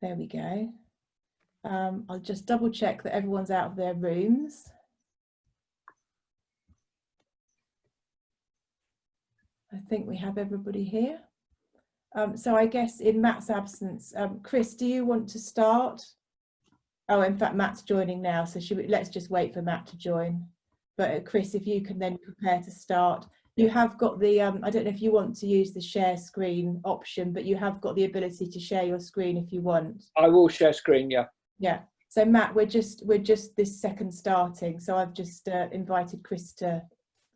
There we go. I'll just double check that everyone's out of their rooms. I think we have everybody here. So I guess in Matt's absence, Chris, do you want to start? Oh, in fact, Matt's joining now, so let's just wait for Matt to join. But Chris, if you can then prepare to start. You have got the, I don't know if you want to use the share screen option, but you have got the ability to share your screen if you want. I will share screen, yeah. Yeah. So Matt, we're just this second starting. So I've just invited Chris to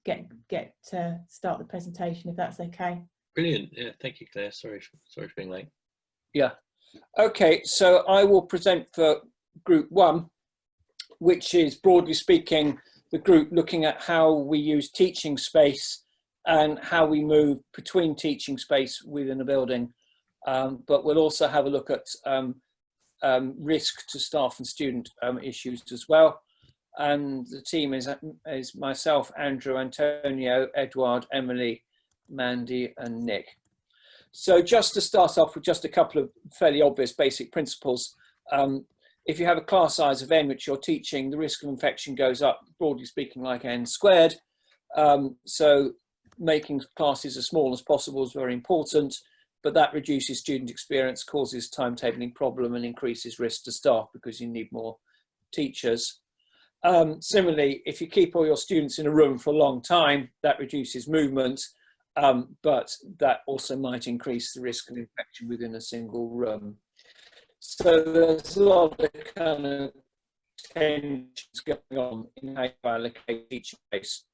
get to start the presentation, if that's okay. Brilliant. Yeah, thank you, Claire. Sorry for being late. Yeah. Okay, so I will present for group 1, which is, broadly speaking, the group looking at how we use teaching space and how we move between teaching space within a building. But we'll also have a look at risk to staff and student issues as well. And the team is myself, Andrew, Antonio, Edward, Emily, Mandy and Nick. So just to start off with just a couple of fairly obvious basic principles. If you have a class size of n which you're teaching, the risk of infection goes up, broadly speaking, like n squared. So making classes as small as possible is very important, but that reduces student experience, causes timetabling problem and increases risk to staff because you need more teachers. Similarly, if you keep all your students in a room for a long time, that reduces movement, but that also might increase the risk of infection within a single room. So there's a lot of kind of tensions going on in how you allocate teaching space.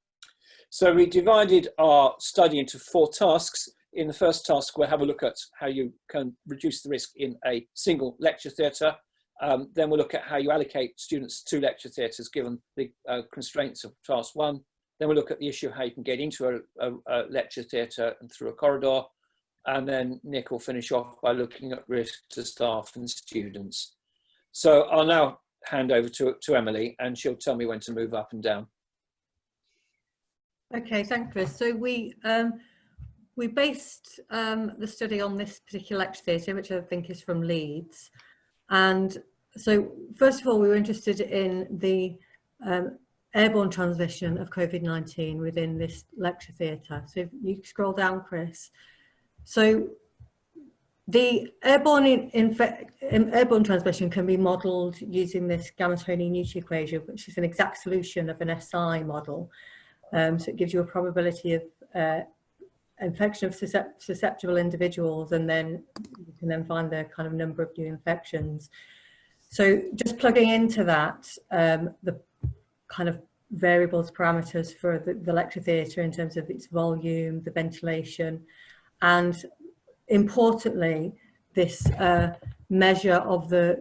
So we divided our study into 4 tasks. In the first task, we'll have a look at how you can reduce the risk in a single lecture theatre. Then we'll look at how you allocate students to lecture theatres given the constraints of task 1. Then we'll look at the issue of how you can get into a lecture theatre and through a corridor. And then Nick will finish off by looking at risk to staff and students. So I'll now hand over to Emily and she'll tell me when to move up and down. Okay, thanks, Chris. So we based the study on this particular lecture theatre, which I think is from Leeds. And so first of all, we were interested in the airborne transmission of COVID-19 within this lecture theatre. So if you scroll down, Chris. So the airborne transmission can be modelled using this Gammutoni Newton equation, which is an exact solution of an SI model. So it gives you a probability of infection of susceptible individuals, and then you can then find the kind of number of new infections. So just plugging into that, the kind of variables, parameters for the lecture theatre in terms of its volume, the ventilation, and importantly, this measure of the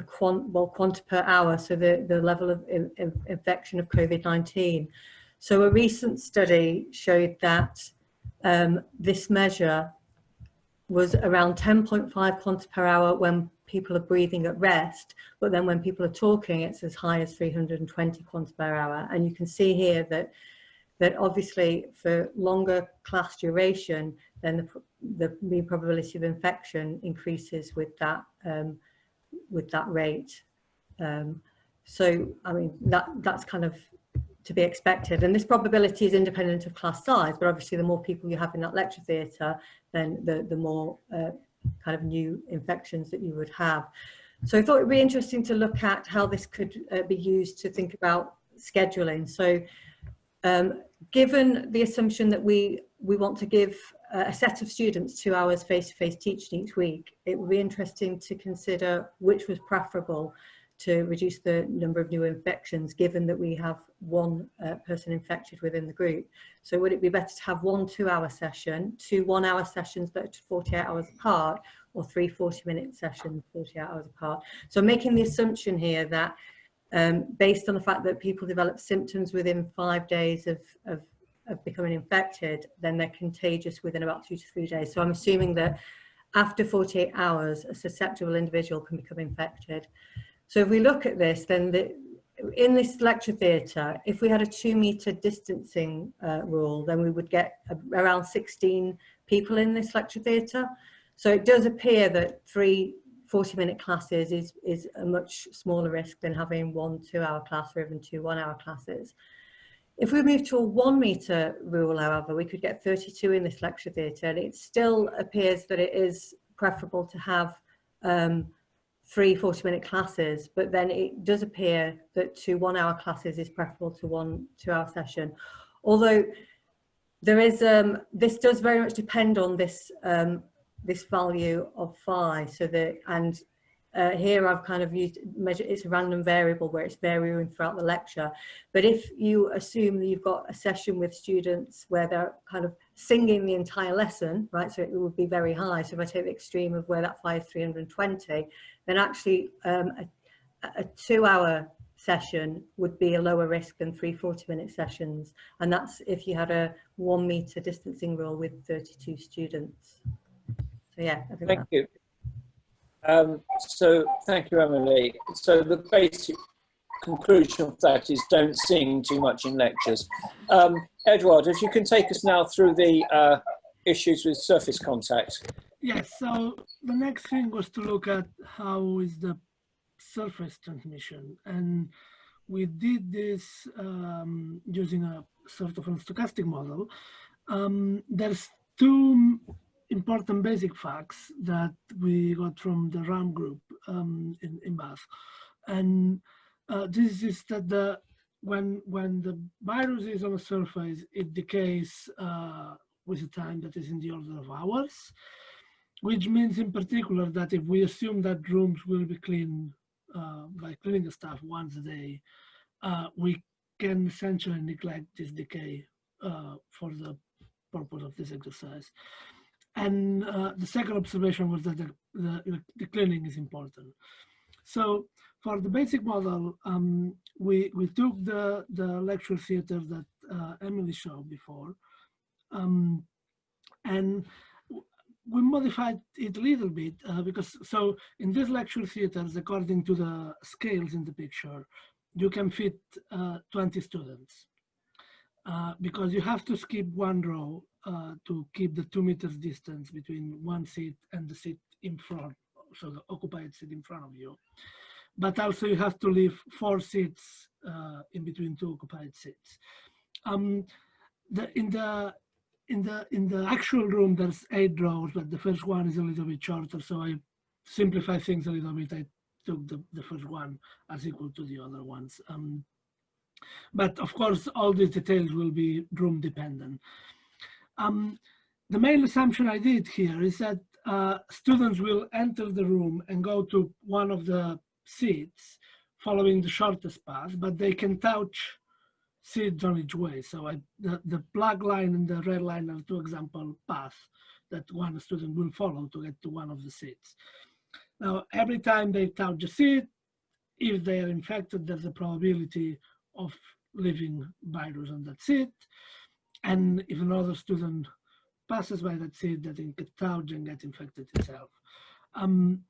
quanta per hour, so the level of infection of COVID-19. So a recent study showed that this measure was around 10.5 quanta per hour when people are breathing at rest, but then when people are talking, it's as high as 320 quanta per hour. And you can see here that obviously for longer class duration, then the mean probability of infection increases with that rate. So I mean that's kind of to be expected, and this probability is independent of class size, but obviously the more people you have in that lecture theatre, then the more kind of new infections that you would have. So I thought it would be interesting to look at how this could be used to think about scheduling. So given the assumption that we want to give a set of students 2 hours face-to-face teaching each week, it would be interesting to consider which was preferable to reduce the number of new infections, given that we have one person infected within the group. So would it be better to have 1 2-hour session, 2 1-hour sessions that are 48 hours apart, or 3 40-minute sessions 48 hours apart? So making the assumption here that based on the fact that people develop symptoms within 5 days of becoming infected, then they're contagious within about 2 to 3 days. So I'm assuming that after 48 hours, a susceptible individual can become infected. So if we look at this, then in this lecture theatre, if we had a 2-metre distancing rule, then we would get around 16 people in this lecture theatre. So it does appear that 3 40-minute classes is a much smaller risk than having 1 2-hour class or even 2 1-hour classes. If we move to a 1 metre rule, however, we could get 32 in this lecture theatre, and it still appears that it is preferable to have 3 40-minute classes, but then it does appear that 2 1-hour classes is preferable to 1 2-hour session. Although there is, this does very much depend on this this value of phi. So that, and here I've kind of used measure, it's a random variable where it's varying throughout the lecture. But if you assume that you've got a session with students where they're kind of singing the entire lesson, right, so it would be very high. So if I take the extreme of where that phi is 320, then actually a 2-hour session would be a lower risk than 3 40-minute sessions. And that's if you had a 1 metre distancing rule with 32 students. So yeah, I think Thank you. So thank you, Emily. So the basic conclusion of that is don't sing too much in lectures. Edward, if you can take us now through the issues with surface contact. Yes, so the next thing was to look at how is the surface transmission, and we did this using a sort of a stochastic model. There's 2 important basic facts that we got from the RAM group in Bath, and this is that when the virus is on a surface, it decays with a time that is in the order of hours, which means in particular that if we assume that rooms will be cleaned by cleaning the staff once a day, we can essentially neglect this decay for the purpose of this exercise. And the second observation was that the cleaning is important. So for the basic model, we took the lecture theater that Emily showed before, and we modified it a little bit because, so in these lecture theaters, according to the scales in the picture, you can fit 20 students because you have to skip 1 row to keep the 2 meters distance between one seat and the seat in front, so the occupied seat in front of you. But also you have to leave 4 seats in between 2 occupied seats. In the actual room, there's 8 rows, but the first one is a little bit shorter, so I simplify things a little bit. I took the first one as equal to the other ones. But of course, all these details will be room dependent. The main assumption I did here is that students will enter the room and go to one of the seats following the shortest path, but they can touch seats on each way. So the black line and the red line are 2 example paths that one student will follow to get to one of the seats. Now, every time they touch a seat, if they are infected, there's a probability of leaving virus on that seat. And if another student passes by that seat, that it can touch and get infected itself. I'm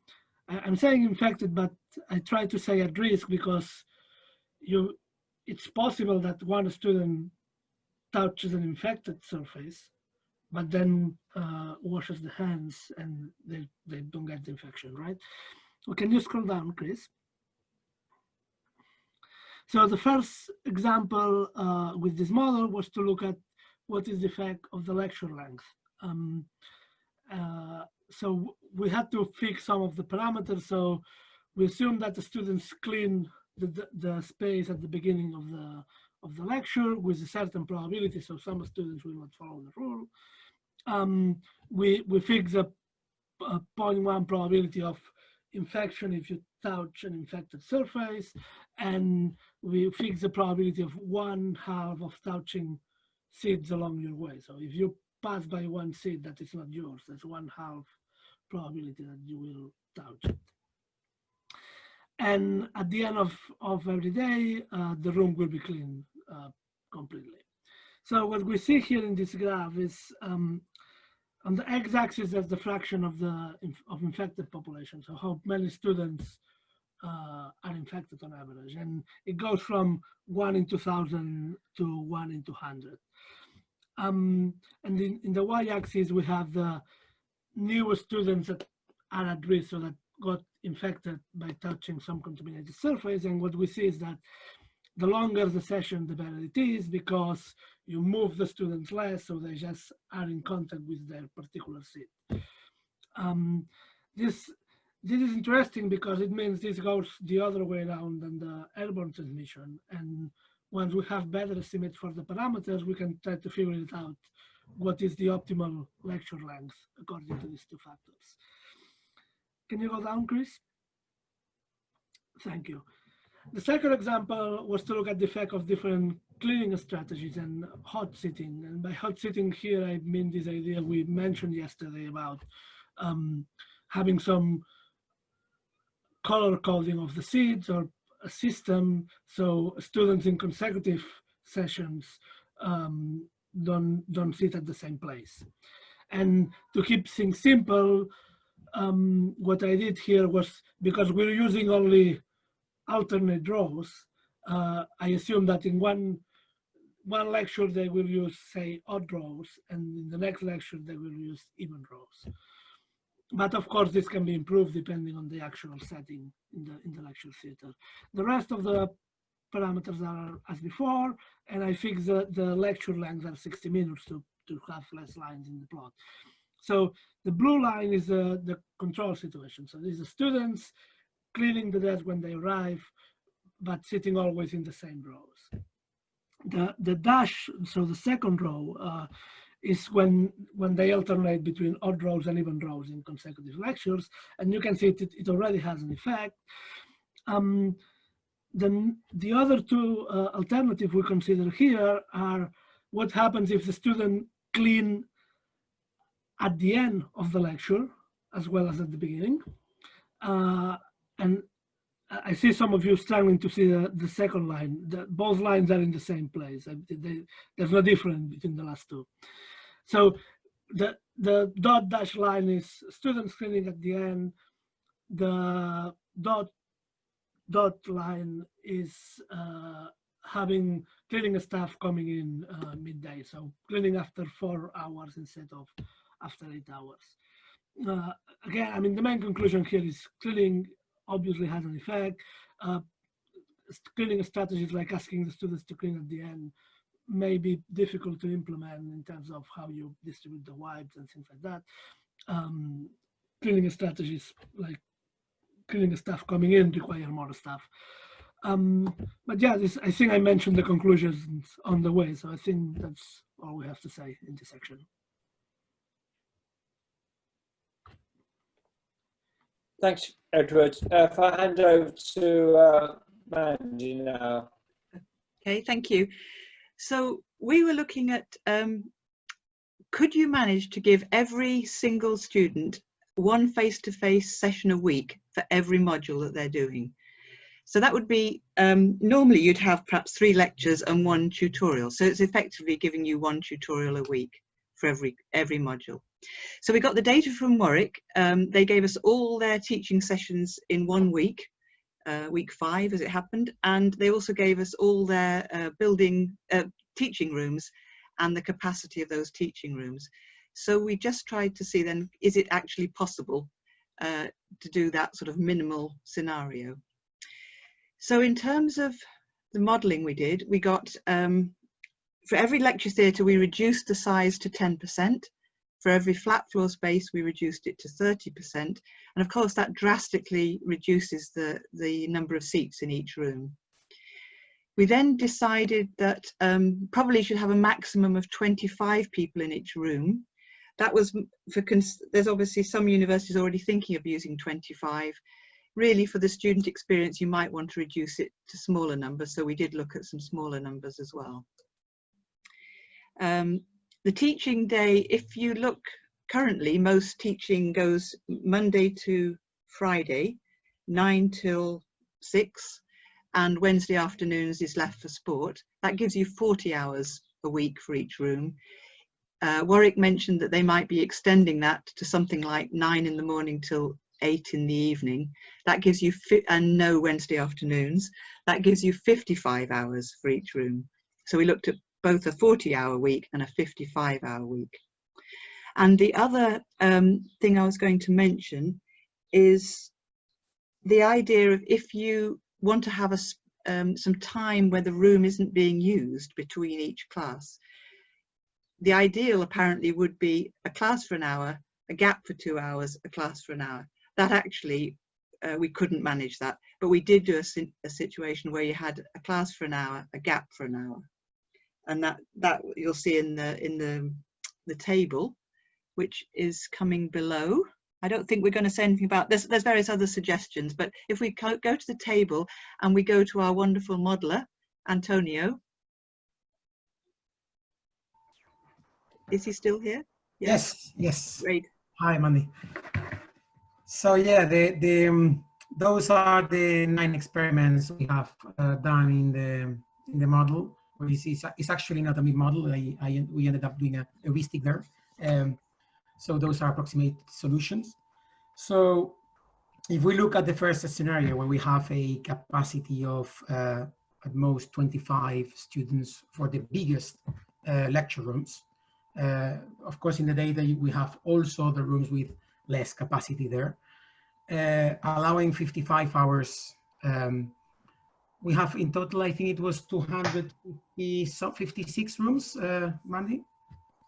saying infected, but I try to say at risk because it's possible that one student touches an infected surface, but then washes the hands and they don't get the infection, right? Well, can you scroll down, Chris? So the first example with this model was to look at what is the effect of the lecture length. So we had to fix some of the parameters. So we assume that the students clean the space at the beginning of the lecture with a certain probability. So some students will not follow the rule. We fix a 0.1 probability of infection if you touch an infected surface, and we fix the probability of 1/2 of touching seeds along your way. So if you pass by one seed that is not yours, that's 1/2 probability that you will touch it. And at the end of every day, the room will be cleaned completely. So what we see here in this graph is on the x-axis, there's the fraction of infected population. So how many students are infected on average. And it goes from 1 in 2,000 to 1 in 200. And in the y-axis, we have the newest students that are at risk, so that got infected by touching some contaminated surface. And what we see is that the longer the session, the better it is, because you move the students less, so they just are in contact with their particular seat. This is interesting because it means this goes the other way around than the airborne transmission. And once we have better estimate for the parameters, we can try to figure it out, what is the optimal lecture length according to these two factors. Can you go down, Chris? Thank you. The second example was to look at the effect of different cleaning strategies and hot sitting. And by hot sitting here, I mean this idea we mentioned yesterday about having some color coding of the seats or a system, so students in consecutive sessions don't sit at the same place. And to keep things simple, what I did here was, because we're using only alternate rows, I assume that in one lecture they will use, say, odd rows, and in the next lecture they will use even rows. But of course, this can be improved depending on the actual setting in the lecture theater. The rest of the parameters are as before, and I fixed the lecture length at 60 minutes to have less lines in the plot. So the blue line is the control situation. So these are students cleaning the desk when they arrive, but sitting always in the same rows. The dash, so the second row, is when they alternate between odd rows and even rows in consecutive lectures, and you can see it already has an effect. Then the other two alternatives we consider here are what happens if the student clean at the end of the lecture as well as at the beginning. And I see some of you struggling to see the second line. Both lines are in the same place. There's no difference between the last two. So the dot dash line is students cleaning at the end. The dot line is having cleaning staff coming in midday. So cleaning after 4 hours instead of after 8 hours. Again, I mean, the main conclusion here is cleaning obviously has an effect. Cleaning strategies like asking the students to clean at the end may be difficult to implement in terms of how you distribute the wipes and things like that. Cleaning strategies like cleaning staff coming in require more staff. But yeah, I think I mentioned the conclusions on the way, so I think that's all we have to say in this section. Thanks, Edward. If I hand over to Mandy now. Okay, thank you. So we were looking at, could you manage to give every single student one face-to-face session a week for every module that they're doing? So that would be, normally you'd have perhaps 3 lectures and 1 tutorial. So it's effectively giving you 1 tutorial a week for every module. So we got the data from Warwick. They gave us all their teaching sessions in 1 week, week 5 as it happened. And they also gave us all their teaching rooms and the capacity of those teaching rooms. So we just tried to see then, is it actually possible to do that sort of minimal scenario? So in terms of the modelling we did, we got, for every lecture theatre, we reduced the size to 10%. For every flat floor space, we reduced it to 30%. And of course, that drastically reduces the number of seats in each room. We then decided that probably should have a maximum of 25 people in each room. That was for, there's obviously some universities already thinking of using 25. Really, for the student experience, you might want to reduce it to smaller numbers. So we did look at some smaller numbers as well. The teaching day, if you look currently, most teaching goes Monday to Friday, 9 till 6, and Wednesday afternoons is left for sport. That gives you 40 hours a week for each room. Warwick mentioned that they might be extending that to something like 9 in the morning till 8 in the evening. That gives you, and no Wednesday afternoons, that gives you 55 hours for each room. So we looked at both a 40-hour week and a 55-hour week. And the other thing I was going to mention is the idea of if you want to have some time where the room isn't being used between each class, the ideal apparently would be a class for an hour, a gap for 2 hours, a class for an hour. That actually, we couldn't manage that, but we did do a situation where you had a class for an hour, a gap for an hour. And that you'll see in the table, which is coming below. I don't think we're going to say anything about this. There's various other suggestions, but if we go to the table and we go to our wonderful modeler, Antonio. Is he still here? Yes, yes. Great. Hi, Mandy. So yeah, those are the 9 experiments we have done in the model. Where you see it's actually not a MIP model. We ended up doing a heuristic there. So those are approximate solutions. So if we look at the first scenario where we have a capacity of at most 25 students for the biggest lecture rooms. Of course, in the data, we have also the rooms with less capacity there, allowing 55 hours. We have in total, I think it was 256 rooms, Mandy?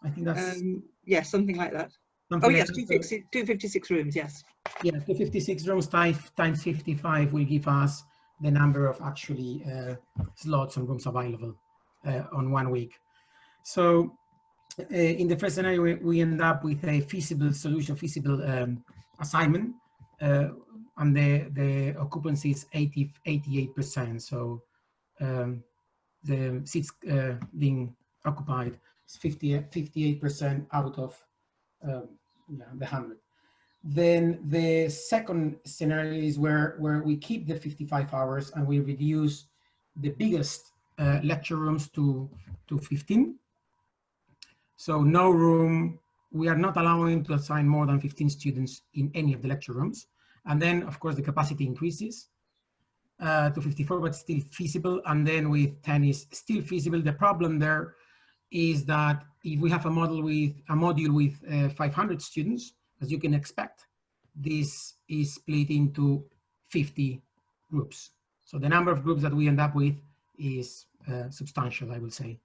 I think that's... yeah, something like that. Oh yes, 256 rooms, yes. Yeah, 256 rooms times 55 will give us the number of actually slots and rooms available on 1 week. So in the first scenario, we end up with a feasible solution, feasible assignment, and the occupancy is 88%. So the seats being occupied is 58% out of the 100. Then the second scenario is where we keep the 55 hours and we reduce the biggest lecture rooms to 15. So no room, we are not allowing to assign more than 15 students in any of the lecture rooms. And then of course the capacity increases to 54, but still feasible. And then with 10 is still feasible. The problem there is that if we have a module with 500 students, as you can expect, this is split into 50 groups. So the number of groups that we end up with is substantial, I will say.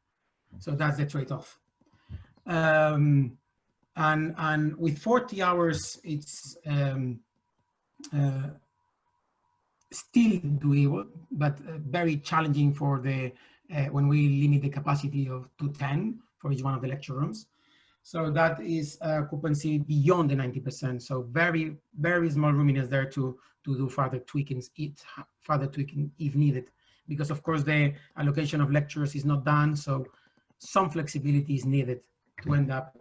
So that's the trade-off. And with 40 hours, it's still doable, but very challenging for the when we limit the capacity to 10 for each one of the lecture rooms. So that is occupancy beyond the 90%. So very, very small room is there to do further tweaking if needed, because of course the allocation of lecturers is not done. So some flexibility is needed to end up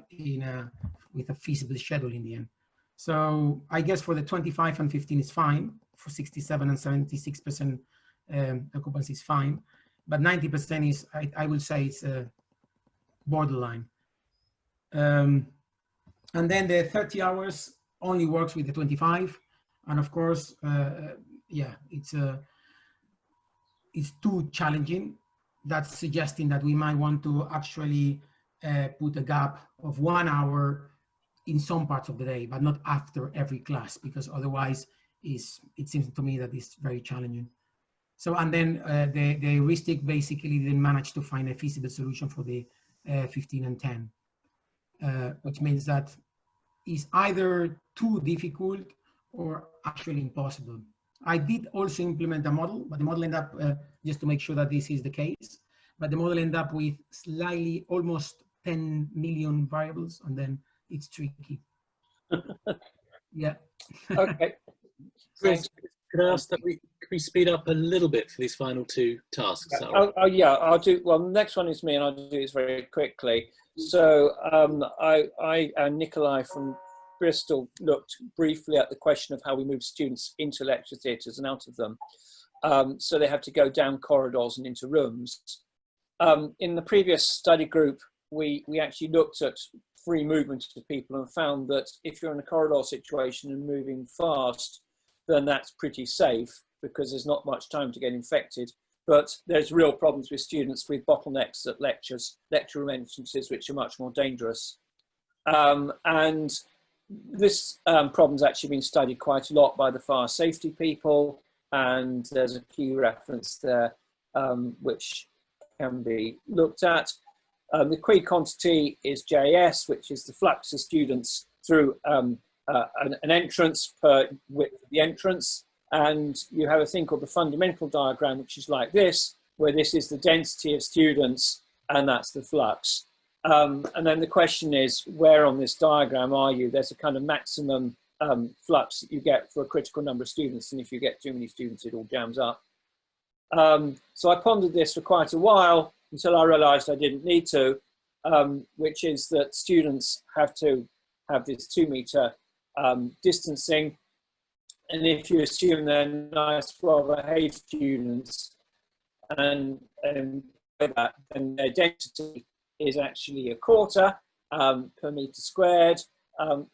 with a feasible schedule in the end. So I guess for the 25 and 15 is fine. For 67 and 76% occupancy is fine, but 90% is, I would say, it's borderline. And then the 30 hours only works with the 25, and of course, yeah, it's too challenging. That's suggesting that we might want to actually put a gap of 1 hour in some parts of the day, but not after every class, because otherwise it seems to me that it's very challenging. So, and then the heuristic basically didn't manage to find a feasible solution for the 15 and 10. Which means that it's either too difficult or actually impossible. I did also implement a model, but the model ended up, just to make sure that this is the case, but the model ended up with slightly almost 10 million variables, and then it's tricky. Yeah. Okay. Chris, could I ask that we speed up a little bit for these final 2 tasks? Oh yeah, I'll do, well, the next one is me, and I'll do this very quickly. So I and Nikolai from Bristol looked briefly at the question of how we move students into lecture theatres and out of them. So they have to go down corridors and into rooms. In the previous study group, we actually looked at free movement of people and found that if you're in a corridor situation and moving fast, then that's pretty safe because there's not much time to get infected. But there's real problems with students with bottlenecks at lecture room entrances, which are much more dangerous. And this problem's actually been studied quite a lot by the fire safety people, and there's a key reference there which can be looked at. The key quantity is JS, which is the flux of students through an entrance per width of the entrance. And you have a thing called the fundamental diagram, which is like this, where this is the density of students, and that's the flux. And then the question is, where on this diagram are you? There's a kind of maximum flux that you get for a critical number of students, and if you get too many students, it all jams up. So I pondered this for quite a while until I realized I didn't need to, which is that students have to have this 2 meter distancing. And if you assume they're nice, well-behaved students, and that, then their density is actually 1/4 per meter squared.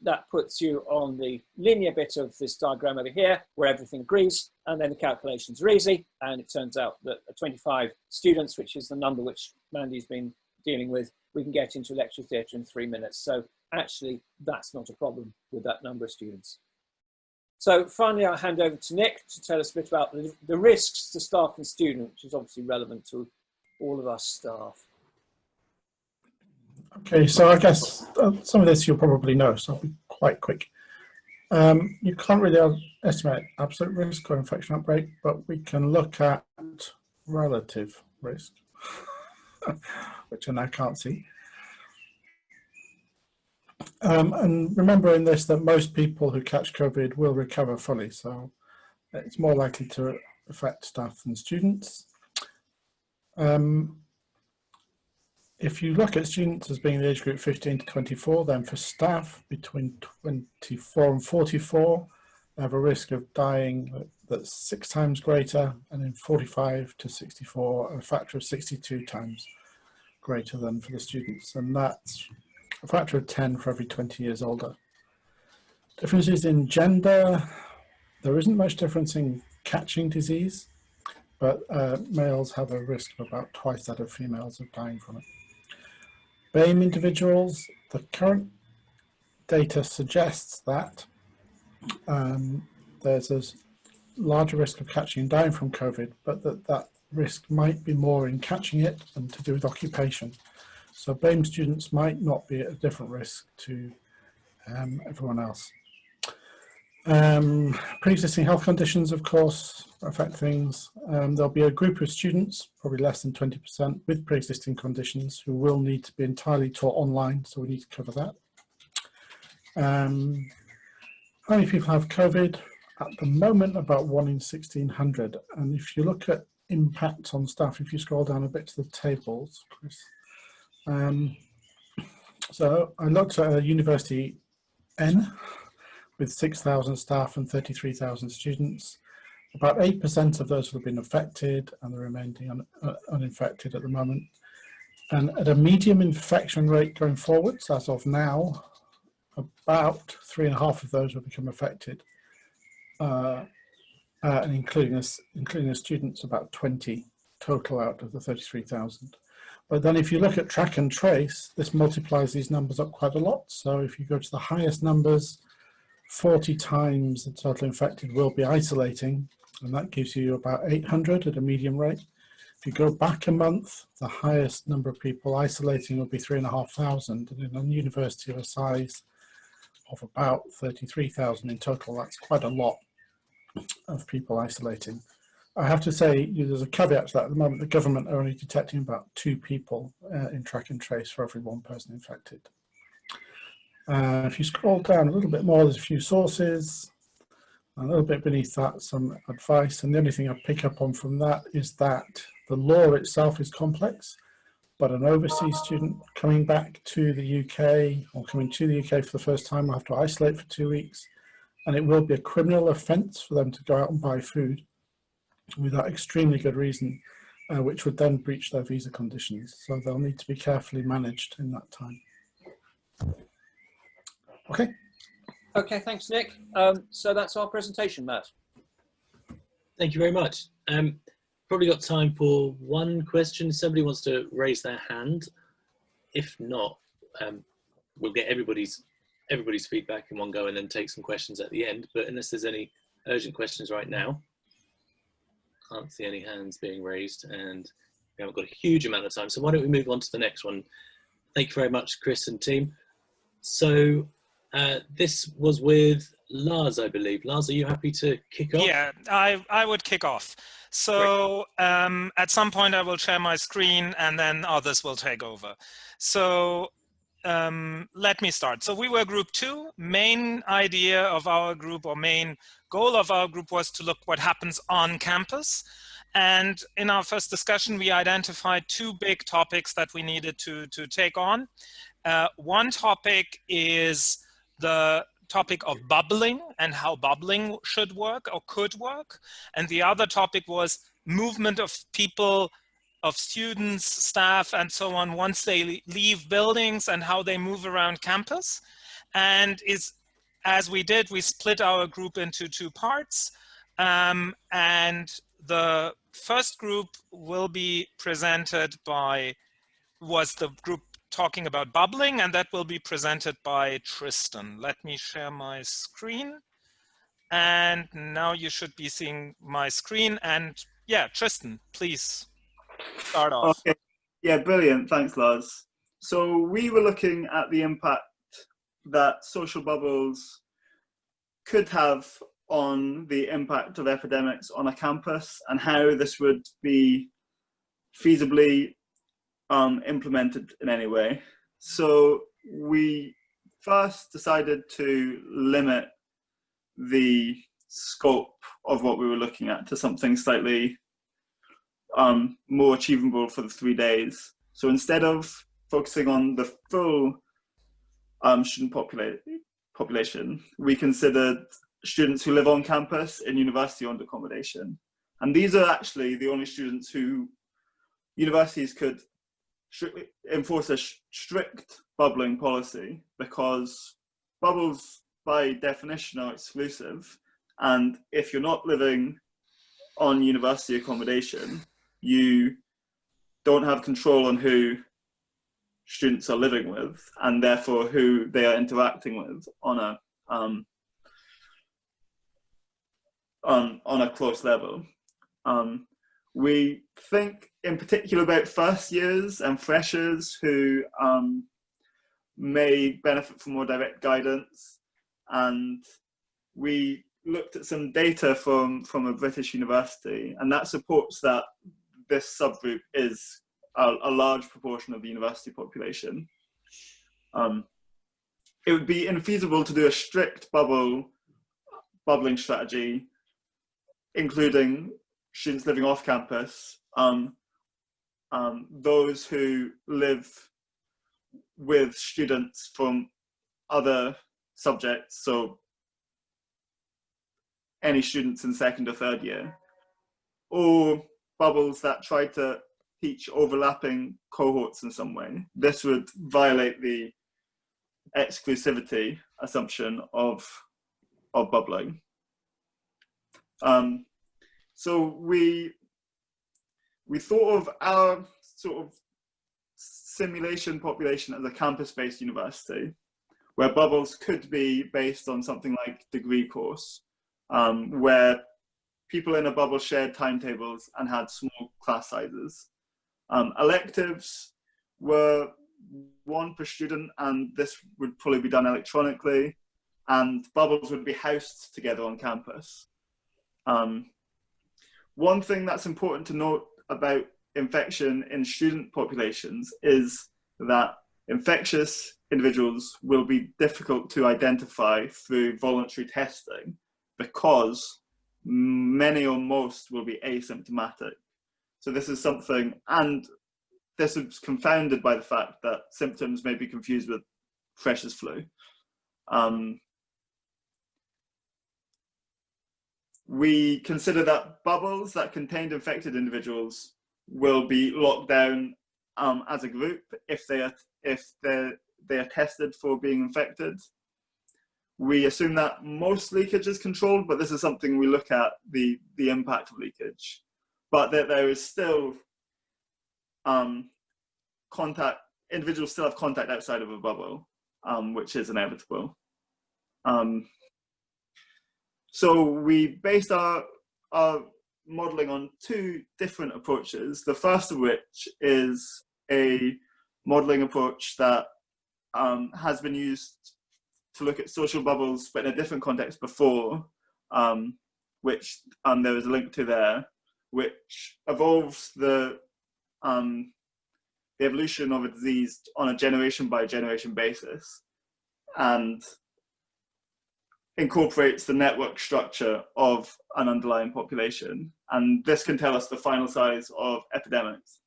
That puts you on the linear bit of this diagram over here, where everything agrees, and then the calculations are easy. And it turns out that 25 students, which is the number which Mandy's been dealing with, we can get into a lecture theatre in 3 minutes. So actually, that's not a problem with that number of students. So finally, I'll hand over to Nick to tell us a bit about the risks to staff and student, which is obviously relevant to all of us staff. Okay, so I guess some of this you'll probably know, so I'll be quite quick. You can't really estimate absolute risk or infection outbreak, but we can look at relative risk, which I now can't see. And remember in this that most people who catch COVID will recover fully, so it's more likely to affect staff than students. If you look at students as being the age group 15 to 24, then for staff between 24 and 44, they have a risk of dying that's 6 times greater, and in 45 to 64, a factor of 62 times greater than for the students. And that's a factor of 10 for every 20 years older. Differences in gender, there isn't much difference in catching disease, but males have a risk of about twice that of females of dying from it. BAME individuals, the current data suggests that there's a larger risk of catching and dying from COVID, but that risk might be more in catching it and to do with occupation. So BAME students might not be at a different risk to everyone else. Pre-existing health conditions, of course, affect things. There'll be a group of students, probably less than 20%, with pre-existing conditions who will need to be entirely taught online, so we need to cover that. How many people have COVID? At the moment, about 1 in 1,600. And if you look at impact on staff, if you scroll down a bit to the tables, Chris. So I looked at a university N with 6,000 staff and 33,000 students. About 8% of those have been affected, and the remaining uninfected at the moment. And at a medium infection rate going forwards, as of now, about 3.5 of those will become affected, and including the students, about 20 total out of the 33,000. But then if you look at track and trace, this multiplies these numbers up quite a lot. So if you go to the highest numbers, 40 times the total infected will be isolating, and that gives you about 800 at a medium rate. If you go back a month, the highest number of people isolating will be 3,500, and in a university of a size of about 33,000 in total, that's quite a lot of people isolating. I have to say, there's a caveat to that. At the moment, the government are only detecting about 2 people in track and trace for every 1 person infected. If you scroll down a little bit more, there's a few sources. A little bit beneath that, some advice. And the only thing I pick up on from that is that the law itself is complex, but an overseas student coming back to the UK or coming to the UK for the first time will have to isolate for 2 weeks. And it will be a criminal offence for them to go out and buy food without extremely good reason, which would then breach their visa conditions. So they'll need to be carefully managed in that time. Okay. Okay, thanks, Nick. So that's our presentation, Matt. Thank you very much. Probably got time for one question. Somebody wants to raise their hand. If not, we'll get everybody's everybody's feedback in one go and then take some questions at the end. But unless there's any urgent questions right now, can't see any hands being raised, and we haven't got a huge amount of time. So why don't we move on to the next one? Thank you very much, Chris and team. So this was with Lars, I believe. Lars, are you happy to kick off? Yeah, I would kick off. So at some point I will share my screen and then others will take over. So let me start. So we were group 2. Main idea of our group, or main goal of our group, was to look what happens on campus. And in our first discussion, we identified 2 big topics that we needed to take on. One topic is the topic of bubbling and how bubbling should work or could work. And the other topic was movement of people, of students, staff, and so on once they leave buildings and how they move around campus. And as we did, we split our group into 2 parts. And the first group will be presented by, was the group talking about bubbling, and that will be presented by Tristan. Let me share my screen. And now you should be seeing my screen. And yeah, Tristan, please start off. Okay, yeah, brilliant. Thanks, Lars. So we were looking at the impact that social bubbles could have on the impact of epidemics on a campus and how this would be feasibly implemented in any way. So we first decided to limit the scope of what we were looking at to something slightly more achievable for the 3 days. So instead of focusing on the full student population, we considered students who live on campus in university-owned accommodation. And these are actually the only students who universities could enforce a strict bubbling policy, because bubbles by definition are exclusive, and if you're not living on university accommodation, you don't have control on who students are living with, and therefore who they are interacting with on a close level. We think in particular about first years and freshers who may benefit from more direct guidance, and we looked at some data from a British university, and that supports that this subgroup is a large proportion of the university population. It would be infeasible to do a strict bubbling strategy, including students living off campus, those who live with students from other subjects, so any students in 2nd or 3rd year, or bubbles that try to teach overlapping cohorts in some way. This would violate the exclusivity assumption of bubbling. So we thought of our sort of simulation population as a campus-based university, where bubbles could be based on something like degree course, where people in a bubble shared timetables and had small class sizes. Electives were 1 per student, and this would probably be done electronically, and bubbles would be housed together on campus. One thing that's important to note about infection in student populations is that infectious individuals will be difficult to identify through voluntary testing, because many or most will be asymptomatic. So this is something, and this is confounded by the fact that symptoms may be confused with freshers' flu. We consider that bubbles that contained infected individuals will be locked down as a group if they are tested for being infected. We assume that most leakage is controlled, but this is something we look at, the impact of leakage. But that there is still contact, individuals still have contact outside of a bubble. which is inevitable. So we based our modelling on two different approaches. The first of which is a modelling approach that has been used to look at social bubbles, but in a different context before, which there is a link to there, which involves the evolution of a disease on a generation by generation basis, and incorporates the network structure of an underlying population. And this can tell us the final size of epidemics.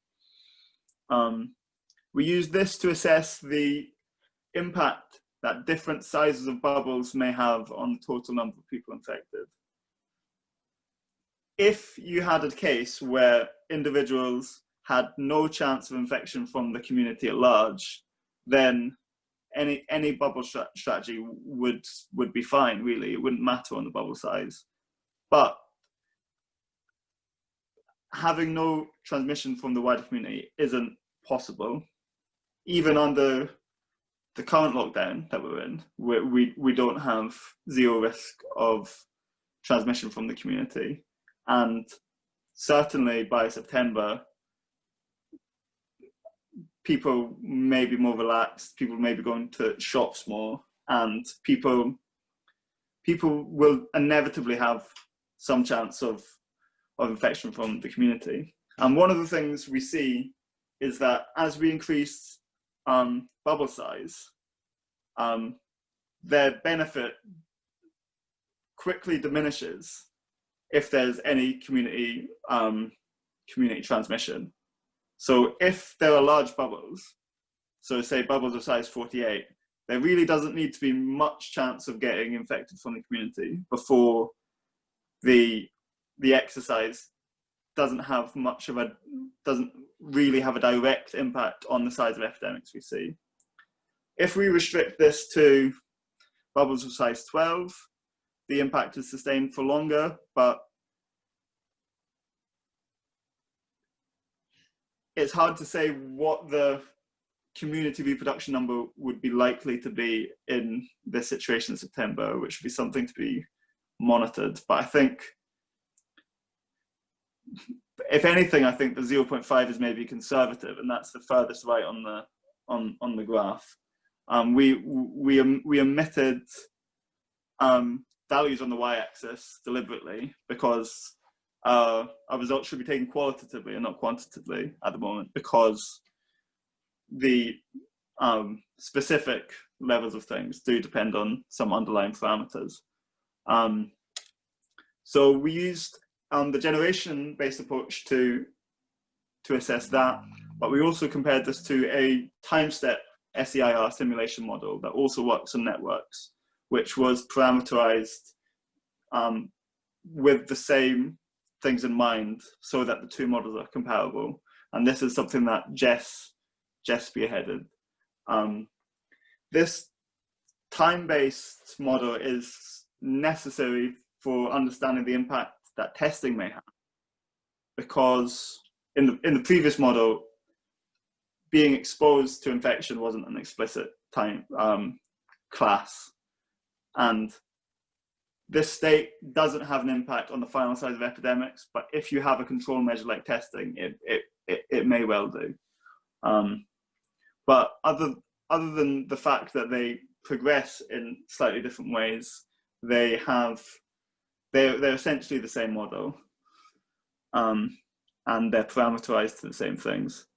We use this to assess the impact that different sizes of bubbles may have on the total number of people infected. If you had a case where individuals had no chance of infection from the community at large, then any bubble strategy would be fine, really. It wouldn't matter on the bubble size. But having no transmission from the wider community isn't possible. Even under the current lockdown that we're in, we don't have zero risk of transmission from the community. And certainly by September, people may be more relaxed, people may be going to shops more, and people will inevitably have some chance of infection from the community. And one of the things we see is that as we increase bubble size, their benefit quickly diminishes if there's any community transmission. So if there are large bubbles, so say bubbles of size 48, there really doesn't need to be much chance of getting infected from the community before the exercise doesn't really have a direct impact on the size of epidemics we see. If we restrict this to bubbles of size 12, the impact is sustained for longer, but it's hard to say what the community reproduction number would be likely to be in this situation in September, which would be something to be monitored. But I think, if anything, I think the 0.5 is maybe conservative, and that's the furthest right on the graph. We omitted values on the y-axis deliberately because our results should be taken qualitatively and not quantitatively at the moment, because the specific levels of things do depend on some underlying parameters. So we used the generation-based approach to assess that, but we also compared this to a time-step SEIR simulation model that also works on networks, which was parameterized with the same things in mind so that the two models are comparable. And this is something that Jess spearheaded. This time-based model is necessary for understanding the impact that testing may have, because in the previous model, being exposed to infection wasn't an explicit time class, and this state doesn't have an impact on the final size of epidemics, but if you have a control measure like testing, it may well do. But other than the fact that they progress in slightly different ways, they're essentially the same model, and they're parameterized to the same things.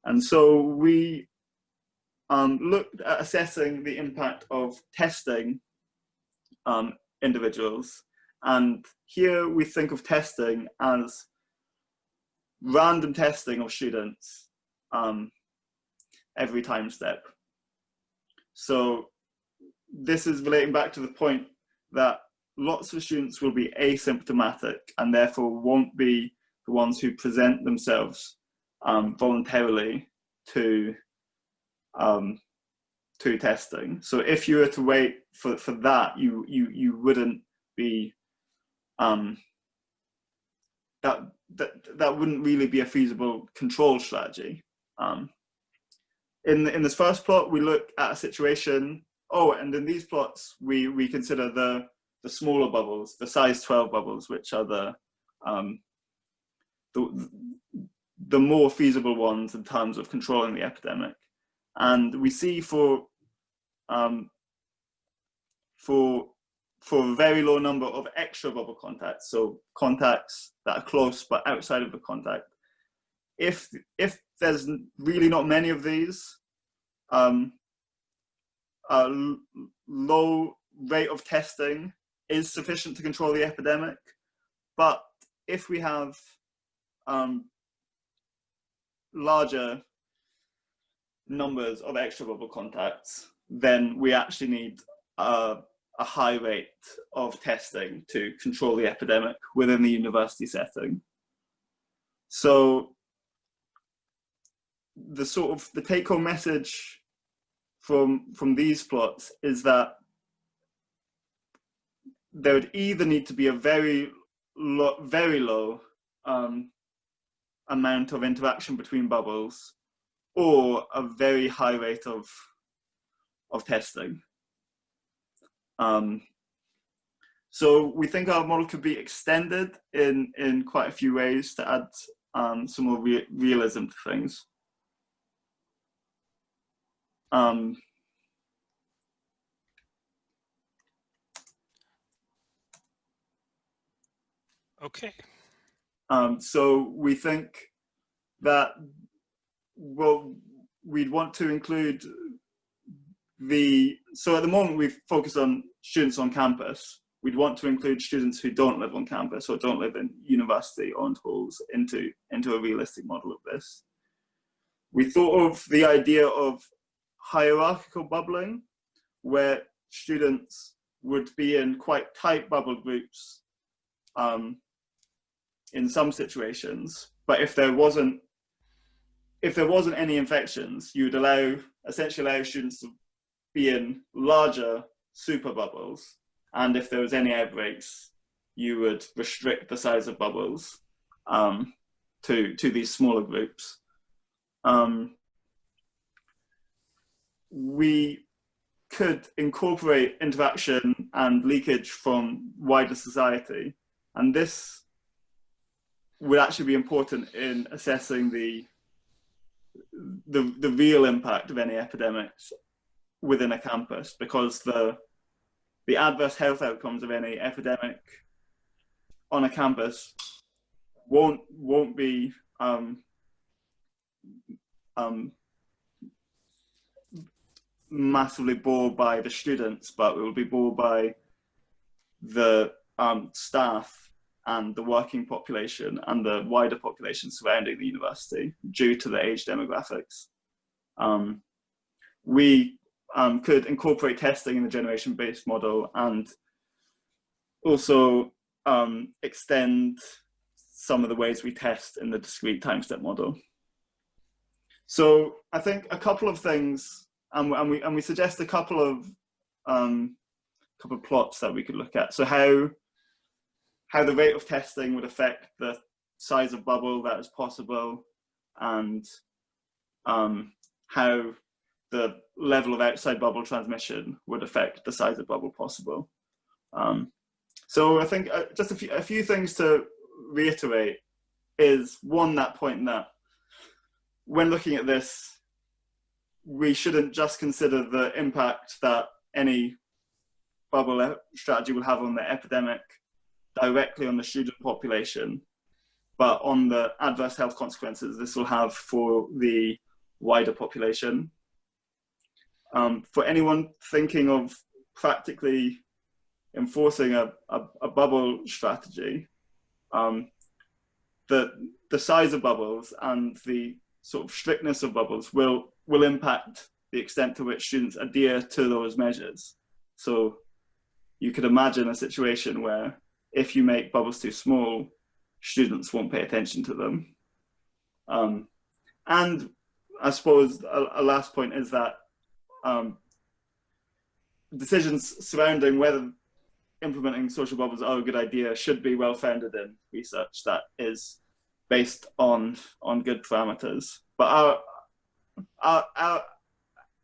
And so we looked at assessing the impact of testing individuals. And here we think of testing as random testing of students every time step. So this is relating back to the point that lots of students will be asymptomatic and therefore won't be the ones who present themselves voluntarily to testing. So if you were to wait for that, you wouldn't be that wouldn't really be a feasible control strategy. In this first plot, we look at a situation oh, and in these plots, we consider the smaller bubbles, the size 12 bubbles, which are the more feasible ones in terms of controlling the epidemic. And we see for a very low number of extra bubble contacts, so contacts that are close but outside of the contact, if there's really not many of these, a low rate of testing is sufficient to control the epidemic. But if we have larger numbers of extra bubble contacts, then we actually need a high rate of testing to control the epidemic within the university setting. So the take-home message from these plots is that there would either need to be a very low amount of interaction between bubbles, or a very high rate of testing. So we think our model could be extended in quite a few ways to add some more realism to things. Okay. So we think that, well, we'd want to include so at the moment we focus on students on campus. We'd want to include students who don't live on campus or don't live in university-owned halls into a realistic model of this. We thought of the idea of hierarchical bubbling, where students would be in quite tight bubble groups in some situations, but if there wasn't any infections, you would essentially allow students to be in larger super bubbles, and if there was any outbreaks, you would restrict the size of bubbles to these smaller groups. We could incorporate interaction and leakage from wider society, and this would actually be important in assessing the real impact of any epidemics within a campus, because the adverse health outcomes of any epidemic on a campus won't be massively borne by the students, but it will be borne by the staff and the working population and the wider population surrounding the university due to the age demographics. We could incorporate testing in the generation-based model and also extend some of the ways we test in the discrete time step model. So I think a couple of things, and we suggest a couple of plots that we could look at. So how the rate of testing would affect the size of bubble that is possible, and how the level of outside bubble transmission would affect the size of bubble possible. So I think just a few things to reiterate is, one, that point that when looking at this, we shouldn't just consider the impact that any bubble strategy will have on the epidemic directly on the student population, but on the adverse health consequences this will have for the wider population. For anyone thinking of practically enforcing a bubble strategy, the size of bubbles and the sort of strictness of bubbles will impact the extent to which students adhere to those measures. So you could imagine a situation where if you make bubbles too small, students won't pay attention to them. And I suppose a last point is that decisions surrounding whether implementing social bubbles are a good idea should be well founded in research that is based on good parameters. But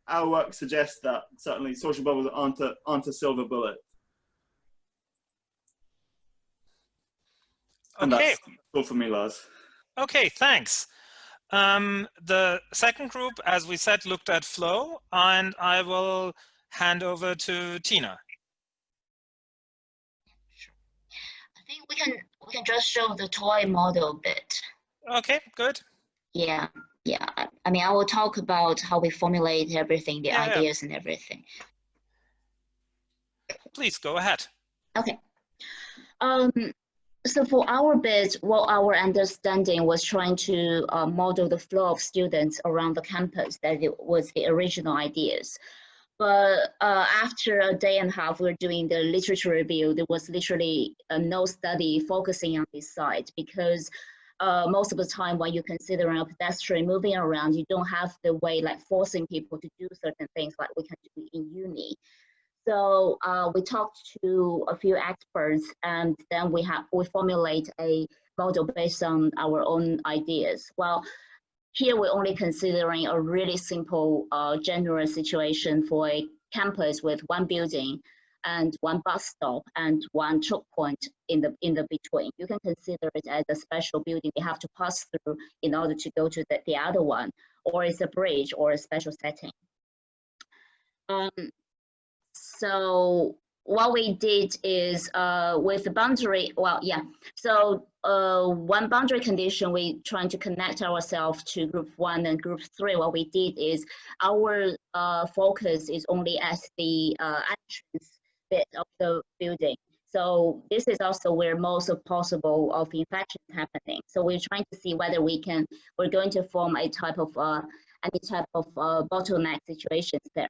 our work suggests that certainly social bubbles aren't a silver bullet. And Okay. that's all for me, Lars. Okay, thanks. The second group, as we said, looked at flow, and I will hand over to Tina. I think we can just show the toy model a bit. Okay, good. Yeah. I mean, I will talk about how we formulate everything, the ideas and everything. Please go ahead. Okay. So for our bit, what our understanding was trying to model the flow of students around the campus. That it was the original ideas. But after a day and a half, we were doing the literature review. There was literally no study focusing on this side, because most of the time when you consider a pedestrian moving around, you don't have the way like forcing people to do certain things like we can do in uni. So we talked to a few experts, and then we formulate a model based on our own ideas. Well, here we're only considering a really simple general situation for a campus with one building and one bus stop and one choke point in the between. You can consider it as a special building they have to pass through in order to go to the other one, or it's a bridge or a special setting. So what we did is with the boundary, so one boundary condition, we trying to connect ourselves to group 1 and group 3. What we did is our focus is only at the entrance bit of the building. So this is also where most of possible of infection is happening. So we're trying to see whether we're going to form a type of any type of bottleneck situations there.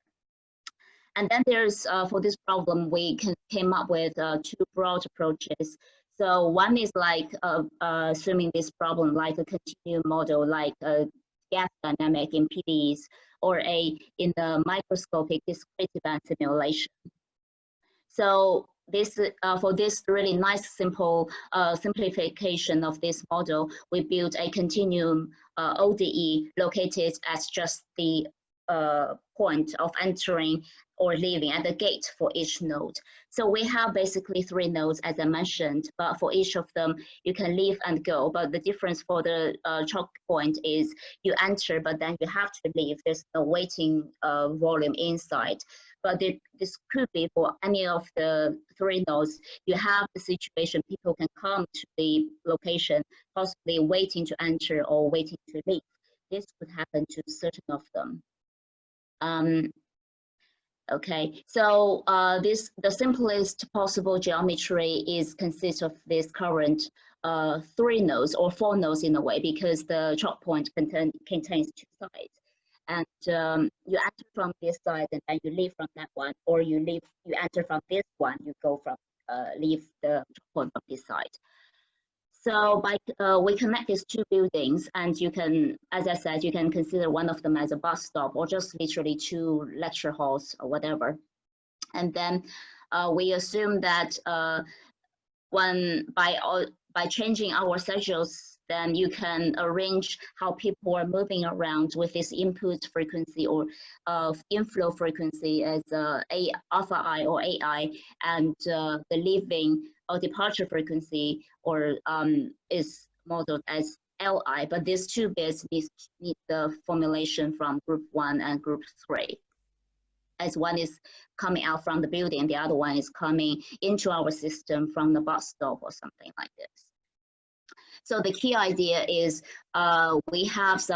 And then there's, for this problem, we came up with 2 broad approaches. So one is like assuming this problem like a continuum model, like a gas dynamic in PDEs, or in the microscopic discrete event simulation. So this for this really nice simple simplification of this model, we built a continuum ODE located at just the point of entering or leaving at the gate for each node. So we have basically 3 nodes, as I mentioned, but for each of them, you can leave and go. But the difference for the choke point is you enter, but then you have to leave. There's no waiting volume inside. But this could be for any of the 3 nodes. You have the situation, people can come to the location, possibly waiting to enter or waiting to leave. This could happen to certain of them. Okay, so the simplest possible geometry consists of this current 3 nodes or 4 nodes in a way, because the choke point contains 2 sides. And you enter from this side and then you leave from that one, or you enter from this one, you go from leave the choke point from this side. So we connect these 2 buildings, and you can, as I said, you can consider one of them as a bus stop or just literally 2 lecture halls or whatever. And then we assume that by changing our schedules, then you can arrange how people are moving around with this input frequency or inflow frequency as alpha I or AI, and the leaving or departure frequency or is modeled as Li, but these 2 bits need the formulation from group 1 and group 3, as one is coming out from the building and the other one is coming into our system from the bus stop or something like this. So the key idea is we have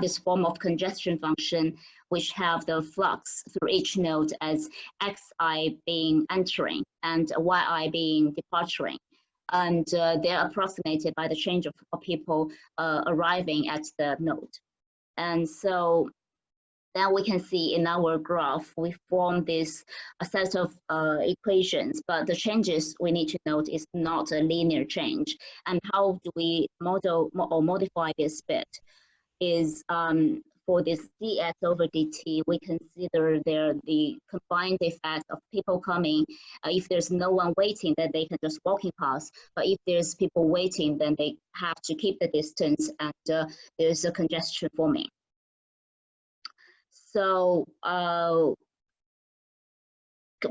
this form of congestion function which have the flux through each node as xi being entering and yi being departing. And they're approximated by the change of people arriving at the node. And so then we can see in our graph, we form this set of equations, but the changes we need to note is not a linear change. And how do we model or modify this bit is for this dx over dt, we consider the combined effect of people coming. If there's no one waiting, then they can just walking past. But if there's people waiting, then they have to keep the distance, and there's a congestion forming. So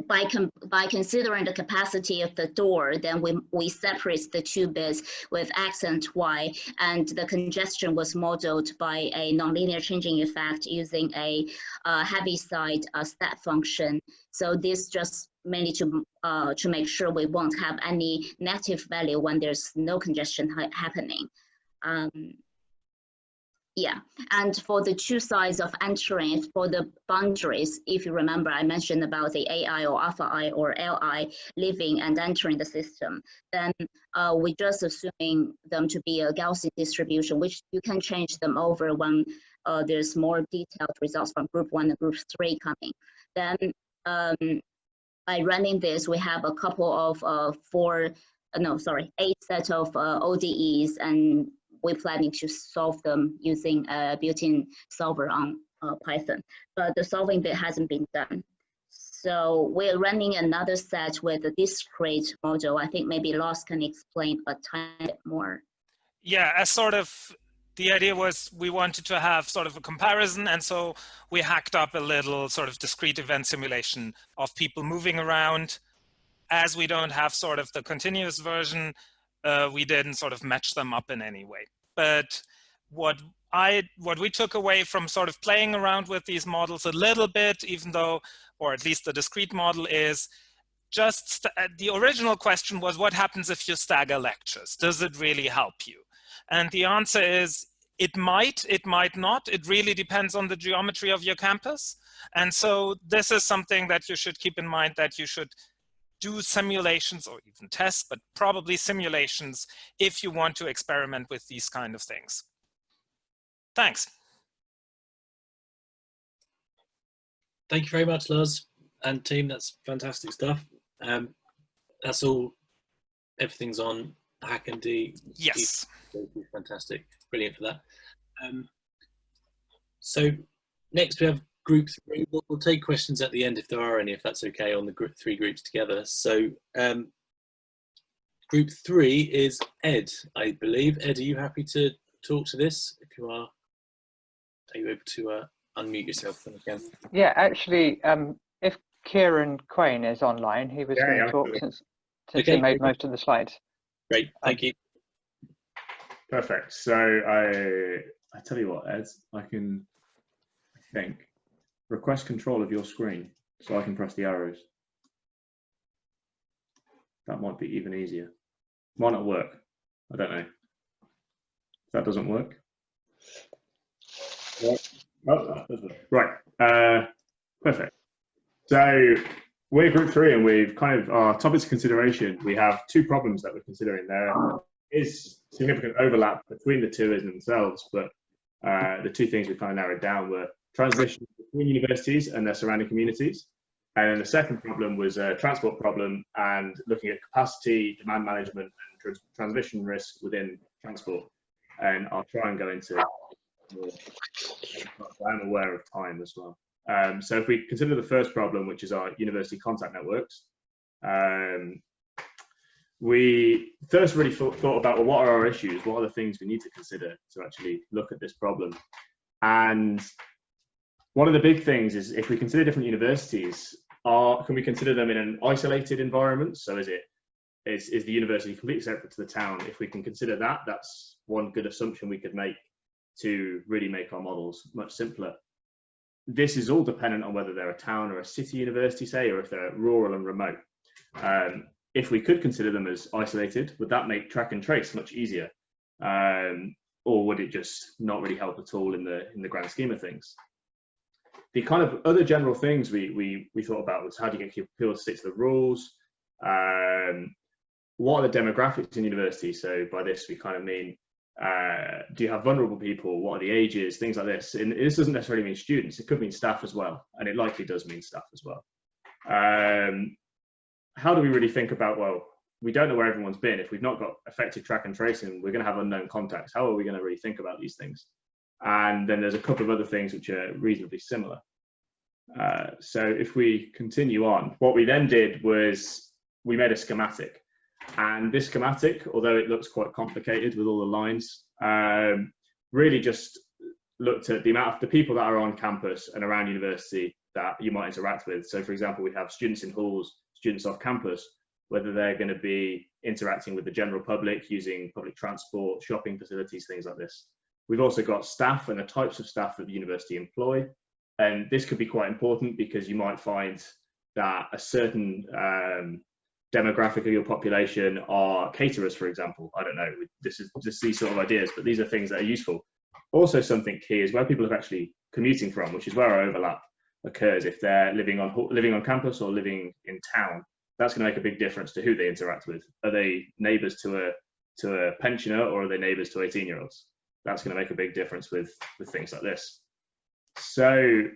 by considering the capacity of the door, then we separate the two bits with X and Y, and the congestion was modeled by a nonlinear changing effect using a Heaviside step function. So this just mainly to make sure we won't have any negative value when there's no congestion happening. Yeah, and for the two sides of entering, for the boundaries, if you remember, I mentioned about the AI or alpha I or Li leaving and entering the system, then we're just assuming them to be a Gaussian distribution, which you can change them over when there's more detailed results from group 1 and group 3 coming. Then by running this, we have a couple of 8 sets of ODEs, and we're planning to solve them using a built-in solver on Python, but the solving bit hasn't been done. So we're running another set with a discrete model. I think maybe Lars can explain a tiny bit more. Yeah, as sort of, the idea was we wanted to have sort of a comparison, and so we hacked up a little sort of discrete event simulation of people moving around. As we don't have sort of the continuous version, we didn't sort of match them up in any way. But what we took away from sort of playing around with these models a little bit, even though, or at least the discrete model, is just the original question was, what happens if you stagger lectures? Does it really help you? And the answer is, it might not. It really depends on the geometry of your campus. And so this is something that you should keep in mind, that you should do simulations or even tests, but probably simulations if you want to experiment with these kind of things. Thanks. Thank you very much, Lars and team. That's fantastic stuff. That's all. Everything's on HackMD. Yes. Fantastic. Brilliant for that. So next we have group 3. We'll take questions at the end if there are any, if that's okay, on the group 3 groups together. So group 3 is Ed, I believe. Ed, are you happy to talk to this? If you are you able to unmute yourself again? Yeah, actually, if Kieran Quain is online, he was going to talk since okay. He made most of the slides. Great, thank you. Perfect. So I tell you what, Ed, I think, request control of your screen so I can press the arrows. That might be even easier. Might not work. I don't know. If that doesn't work. Oh, right. Perfect. So we're group 3, and we've kind of, our topics of consideration, we have 2 problems that we're considering. There is significant overlap between the 2 in themselves, but the 2 things we kind of narrowed down were transition between universities and their surrounding communities. And then the second problem was a transport problem and looking at capacity, demand management, and transmission risk within transport. And I'll try and go into more. I'm aware of time as well. So if we consider the first problem, which is our university contact networks, we first really thought about, well, what are our issues? What are the things we need to consider to actually look at this problem? And one of the big things is, if we consider different universities, can we consider them in an isolated environment? So is the university completely separate to the town? If we can consider that, that's one good assumption we could make to really make our models much simpler. This is all dependent on whether they're a town or a city university, say, or if they're rural and remote. If we could consider them as isolated, would that make track and trace much easier? Or would it just not really help at all in the grand scheme of things? The kind of other general things we thought about was, how do you get people to stick to the rules? What are the demographics in university? So by this, we kind of mean, do you have vulnerable people? What are the ages? Things like this. And this doesn't necessarily mean students. It could mean staff as well. And it likely does mean staff as well. How do we really think about, well, we don't know where everyone's been. If we've not got effective track and tracing, we're going to have unknown contacts. How are we going to really think about these things? And then there's a couple of other things which are reasonably similar. So if we continue on, what we then did was we made a schematic. And this schematic, although it looks quite complicated with all the lines, really just looked at the amount of the people that are on campus and around university that you might interact with. So for example, we have students in halls, students off campus, whether they're going to be interacting with the general public using public transport, shopping facilities, things like this. We've also got staff and the types of staff that the university employ. And this could be quite important because you might find that a certain demographic of your population are caterers, for example. I don't know, this is just these sort of ideas, but these are things that are useful. Also, something key is where people are actually commuting from, which is where our overlap occurs. If they're living on campus or living in town, that's going to make a big difference to who they interact with. Are they neighbours to a pensioner, or are they neighbours to 18-year-olds? That's going to make a big difference with things like this. So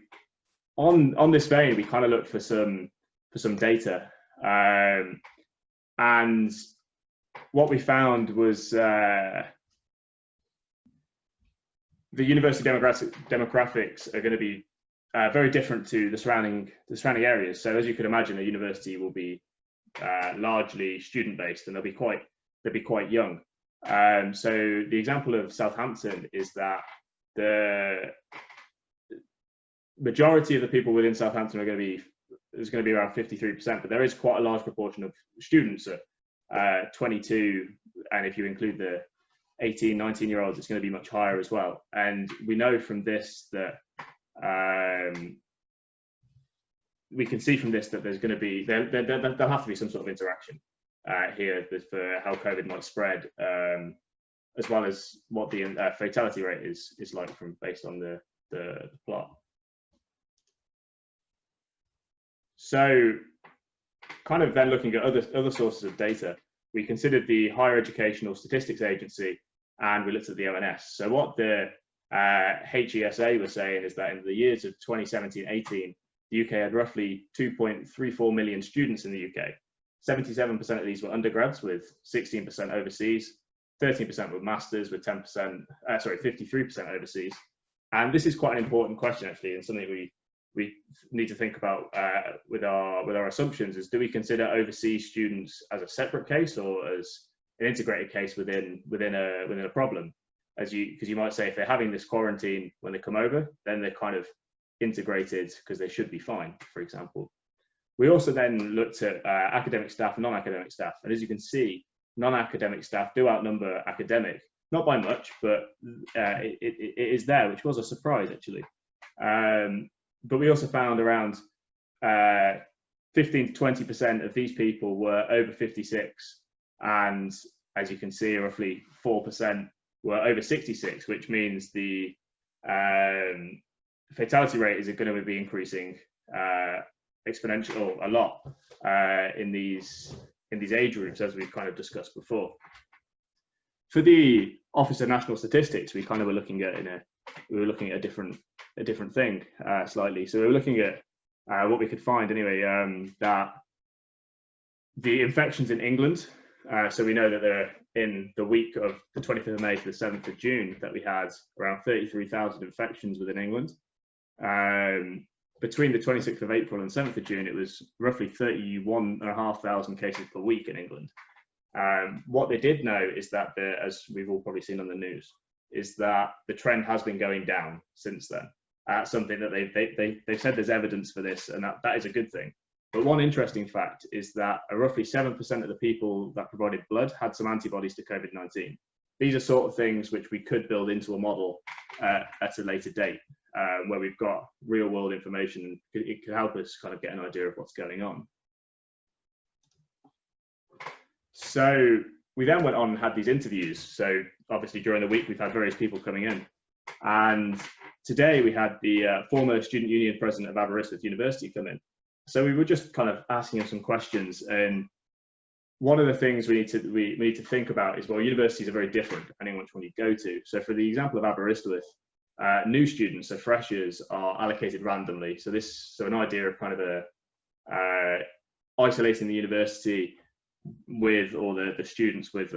on this vein, we kind of looked for some data, and what we found was the university demographics are going to be very different to the surrounding areas. So as you could imagine, a university will be largely student-based, and they'll be quite young. So the example of Southampton is that the majority of the people within Southampton are going to be around 53%, but there is quite a large proportion of students at 22, and if you include the 18, 19-year-olds, it's going to be much higher as well. And we know from this that we can see from this that there's going to be there'll have to be some sort of interaction here for how COVID might spread, as well as what the fatality rate is like based on the plot. So, kind of then looking at other sources of data, we considered the Higher Educational Statistics Agency, and we looked at the ONS. So what the HESA was saying is that in the years of 2017-18, the UK had roughly 2.34 million students in the UK. 77% of these were undergrads, with 16% overseas, 13% were masters, with 53% overseas. And this is quite an important question, actually, and something we need to think about with our assumptions is, do we consider overseas students as a separate case or as an integrated case within a problem? Because you might say if they're having this quarantine when they come over, then they're kind of integrated because they should be fine, for example. We also then looked at academic staff and non-academic staff, and as you can see, non-academic staff do outnumber academic, not by much, but it is there, which was a surprise actually. But we also found around 15 to 20% of these people were over 56, and as you can see, roughly 4% were over 66, which means the fatality rate is going to be increasing exponential a lot in these age groups, as we've kind of discussed before. For the Office of National Statistics, we kind of were looking at a different thing slightly. So we were looking at what we could find anyway, that the infections in England, so we know that they're in the week of the 25th of May to the 7th of June, that we had around 33,000 infections within England. Between the 26th of April and 7th of June, it was roughly 31,500 cases per week in England. What they did know is that, as we've all probably seen on the news, is that the trend has been going down since then. Something that they've said there's evidence for this, and that is a good thing. But one interesting fact is that roughly 7% of the people that provided blood had some antibodies to COVID-19. These are sort of things which we could build into a model at a later date, where we've got real world information. It could help us kind of get an idea of what's going on. So we then went on and had these interviews. So obviously during the week, we've had various people coming in. And today we had the former Student Union President of Aberystwyth University come in. So we were just kind of asking him some questions. And one of the things we need to think about is, well, universities are very different depending on which one you go to. So for the example of Aberystwyth, new students, so freshers, are allocated randomly. So an idea of kind of isolating the university with, or the students with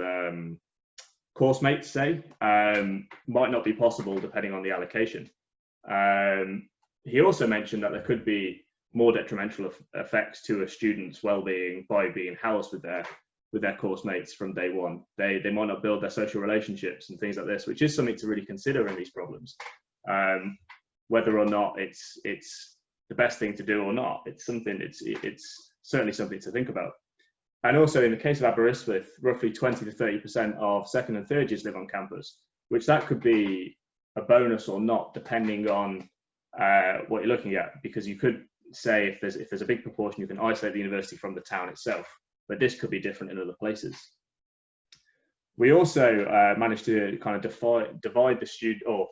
course mates, say, might not be possible depending on the allocation. He also mentioned that there could be more detrimental effects to a student's well-being by being housed with their course mates from day one. They might not build their social relationships and things like this, which is something to really consider in these problems. Whether or not it's the best thing to do or not, it's certainly something to think about. And also in the case of Aberystwyth, roughly 20 to 30% of second and third years live on campus, which that could be a bonus or not, depending on what you're looking at, because you could say if there's a big proportion, you can isolate the university from the town itself, but this could be different in other places. We also managed to kind of divide the student, or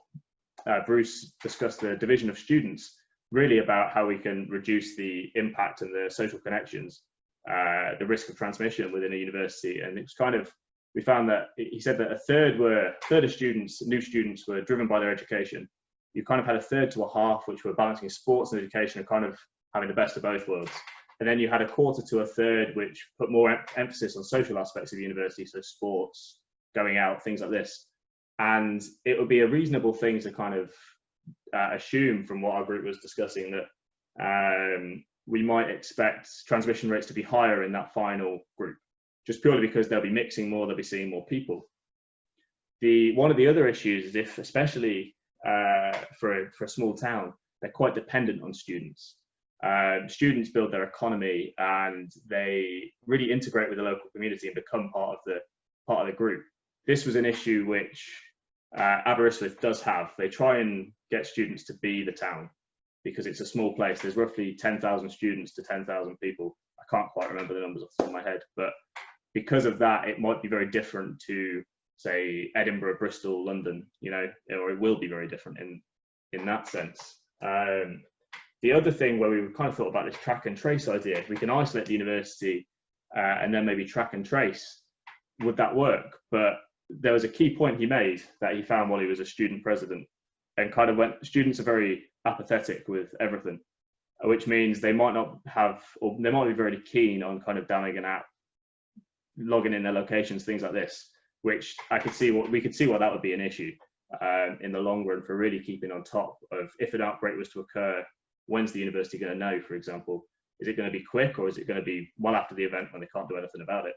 Bruce discussed the division of students, really about how we can reduce the impact and the social connections, the risk of transmission within a university. And it's kind of, we found that he said that a third of students, new students, were driven by their education. You kind of had a third to a half, which were balancing sports and education and kind of having the best of both worlds. And then you had a quarter to a third, which put more emphasis on social aspects of the university, so sports, going out, things like this. And it would be a reasonable thing to kind of assume from what our group was discussing that we might expect transmission rates to be higher in that final group, just purely because they'll be mixing more, they'll be seeing more people. One of the other issues is if, especially for a small town, they're quite dependent on students. Students build their economy and they really integrate with the local community and become part of the group. This was an issue which Aberystwyth does have. They try and get students to be the town because it's a small place. There's roughly 10,000 students to 10,000 people. I can't quite remember the numbers off the top of my head, but because of that, it might be very different to, say, Edinburgh, Bristol, London, you know, or it will be very different in that sense. The other thing where we kind of thought about this track and trace idea, if we can isolate the university and then maybe track and trace, would that work? But there was a key point he made that he found while he was a student president, and kind of students are very apathetic with everything, which means they might not have, or they might be very keen on kind of downloading an app, logging in their locations, things like this, which we could see why that would be an issue in the long run for really keeping on top of, if an outbreak was to occur, when's the university going to know, for example? Is it going to be quick, or is it going to be well after the event when they can't do anything about it?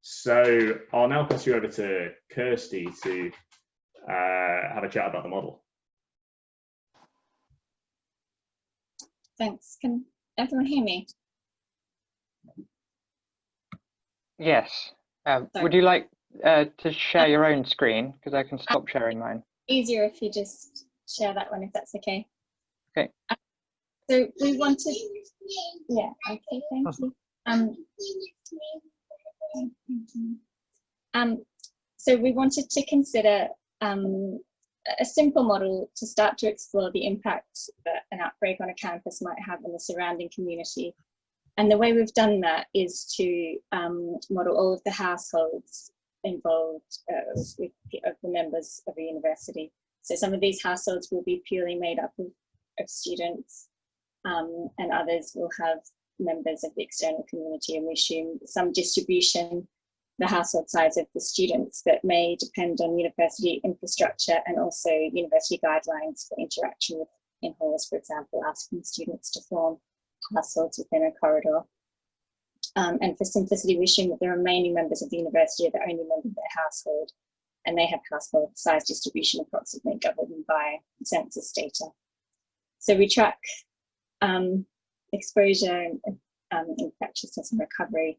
So I'll now pass you over to Kirsty to have a chat about the model. Thanks. Can everyone hear me? Yes. Would you like to share your own screen? Because I can stop sharing mine. Easier if you just share that one, if that's okay. Okay. So we wanted, yeah, okay, thank you. So we wanted to consider a simple model to start to explore the impact that an outbreak on a campus might have on the surrounding community. And the way we've done that is to model all of the households involved of the members of the university. So some of these households will be purely made up of students, and others will have members of the external community, and we assume some distribution, the household size of the students, that may depend on university infrastructure and also university guidelines for interaction with in halls, for example, asking students to form households within a corridor. And for simplicity, we assume that the remaining members of the university are the only member of their household, and they have household size distribution approximately governed by census data. So we track exposure, infectiousness and recovery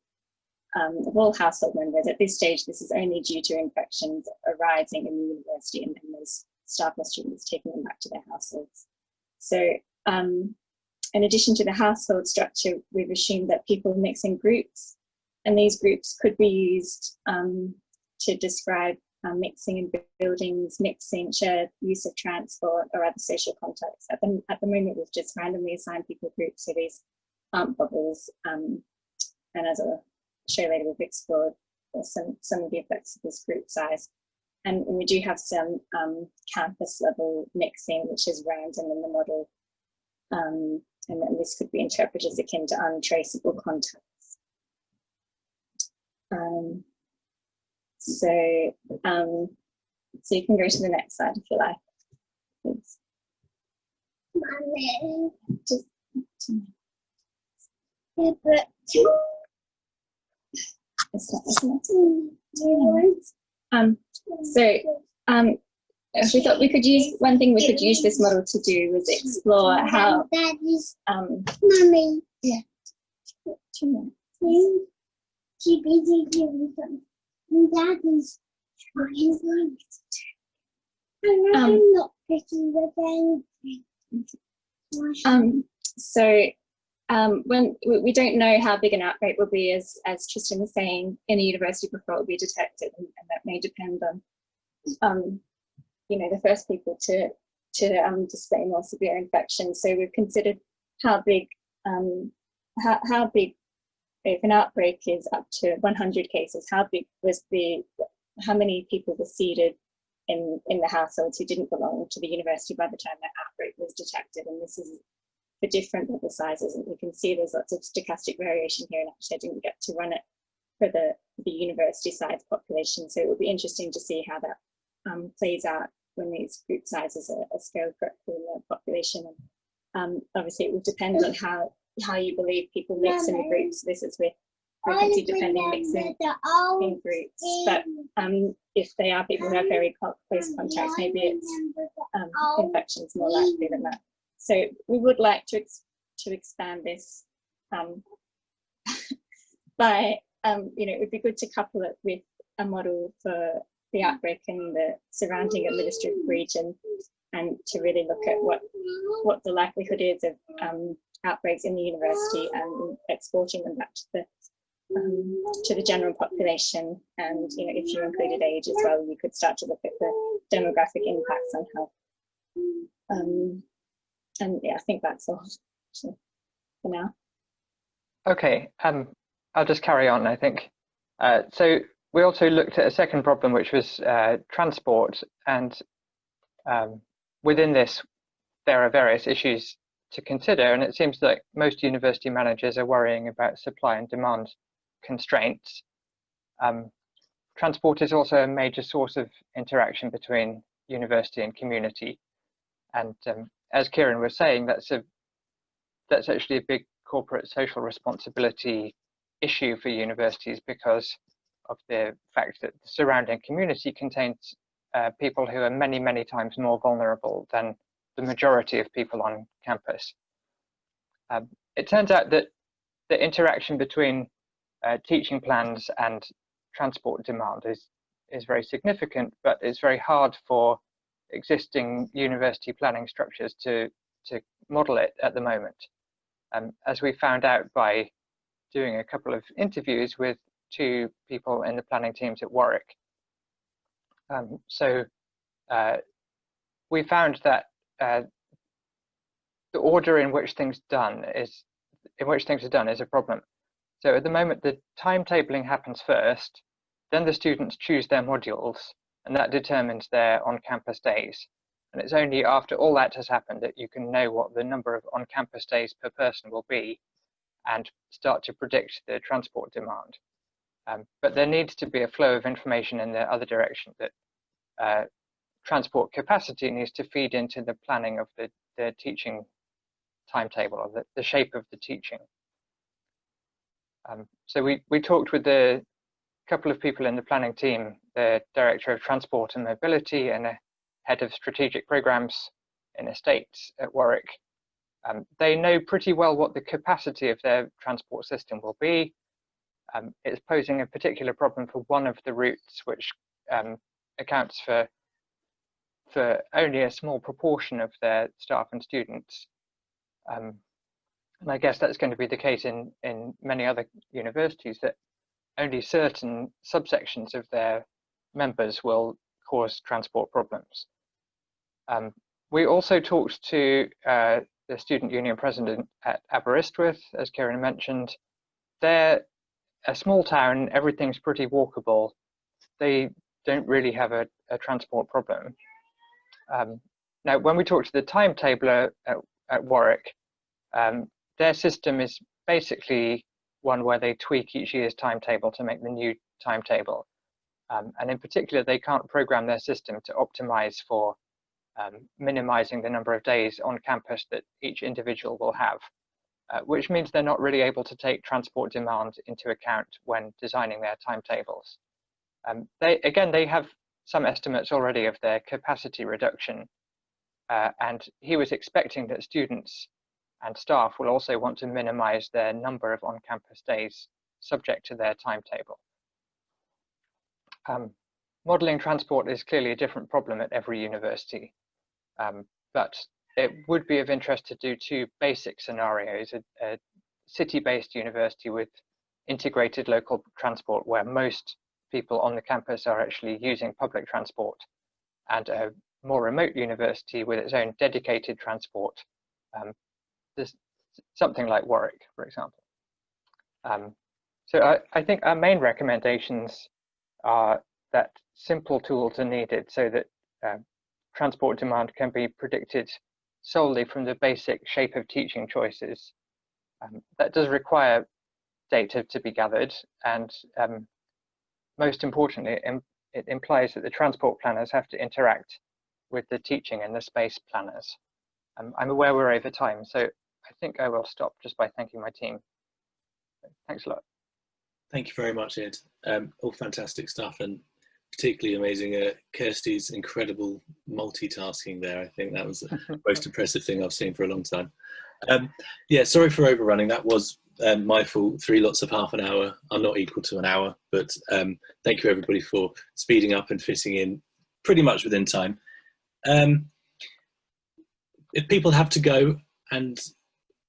of all household members. At this stage, this is only due to infections arising in the university and those staff or students taking them back to their households. So in addition to the household structure, we've assumed that people mix in groups, and these groups could be used to describe mixing in buildings, mixing, shared use of transport or other social contexts. At the moment, we've just randomly assigned people groups, so these aren't bubbles. And as I'll show later, we've explored some of the effects of this group size. And we do have some campus level mixing, which is random in the model. And then this could be interpreted as akin to untraceable contacts. So you can go to the next slide if you like. Please. Just, yeah, but it's not, isn't it? So We thought we could use, one thing we could use this model to do was explore how Mummy. Yeah. 2 minutes. Too busy doing something. Daddy's not picking the game. When we don't know how big an outbreak will be, as Tristan was saying, in a university before it will be detected, and that may depend on you know, the first people to display more severe infection. So we've considered how big if an outbreak is up to 100 cases, how many people were seeded in the households who didn't belong to the university by the time that outbreak was detected. And this is for different level sizes, and you can see there's lots of stochastic variation here, and actually I didn't get to run it for the university size population, so it will be interesting to see how that plays out when these group sizes are scaled correctly in the population. And obviously it will depend on how you believe people mix in the groups. This is with frequency depending mixing in groups, but if they are people who have very close contacts, maybe it's infections more likely than that. So we would like to expand this by, you know, it would be good to couple it with a model for the outbreak in the surrounding administrative region, and to really look at what the likelihood is of outbreaks in the university and exporting them back to the general population. And you know, if you included age as well, you could start to look at the demographic impacts on health. And yeah, I think that's all for now. Okay, I'll just carry on, I think. So we also looked at a second problem, which was transport, and within this there are various issues to consider, and it seems like most university managers are worrying about supply and demand constraints. Transport is also a major source of interaction between university and community, and as Kieran was saying, that's actually a big corporate social responsibility issue for universities, because of the fact that the surrounding community contains people who are many, many times more vulnerable than the majority of people on campus. It turns out that the interaction between teaching plans and transport demand is very significant, but it's very hard for existing university planning structures to model it at the moment. As we found out by doing a couple of interviews with 2 people in the planning teams at Warwick. We found that the order in which things are done is a problem. So at the moment, the timetabling happens first, then the students choose their modules, and that determines their on-campus days. And it's only after all that has happened that you can know what the number of on-campus days per person will be and start to predict the transport demand. But there needs to be a flow of information in the other direction, that transport capacity needs to feed into the planning of the teaching timetable, or the shape of the teaching. So we talked with a couple of people in the planning team, the Director of Transport and Mobility and a Head of Strategic Programs in Estates at Warwick. They know pretty well what the capacity of their transport system will be. It's posing a particular problem for one of the routes, which accounts for only a small proportion of their staff and students. And I guess that's going to be the case in many other universities, that only certain subsections of their members will cause transport problems. We also talked to the student union president at Aberystwyth, as Kieran mentioned. They're a small town, everything's pretty walkable. They don't really have a transport problem. Now, when we talked to the timetabler at Warwick, their system is basically one where they tweak each year's timetable to make the new timetable. And in particular, they can't program their system to optimize for minimizing the number of days on campus that each individual will have, which means they're not really able to take transport demand into account when designing their timetables. They have some estimates already of their capacity reduction, and he was expecting that students and staff will also want to minimize their number of on-campus days subject to their timetable. Modeling transport is clearly a different problem at every university, but it would be of interest to do two basic scenarios: a city-based university with integrated local transport where most people on the campus are actually using public transport, and a more remote university with its own dedicated transport, something like Warwick, for example. So I think our main recommendations are that simple tools are needed so that transport demand can be predicted solely from the basic shape of teaching choices. That does require data to be gathered, and most importantly, it implies that the transport planners have to interact with the teaching and the space planners. I'm aware we're over time, so I think I will stop just by thanking my team. Thanks a lot. Thank you very much, Ed. All fantastic stuff, and particularly amazing Kirsty's incredible multitasking there. I think that was the most impressive thing I've seen for a long time. Yeah, sorry for overrunning. That was my fault. 3 lots of half an hour are not equal to an hour, but thank you everybody for speeding up and fitting in pretty much within time. If people have to go and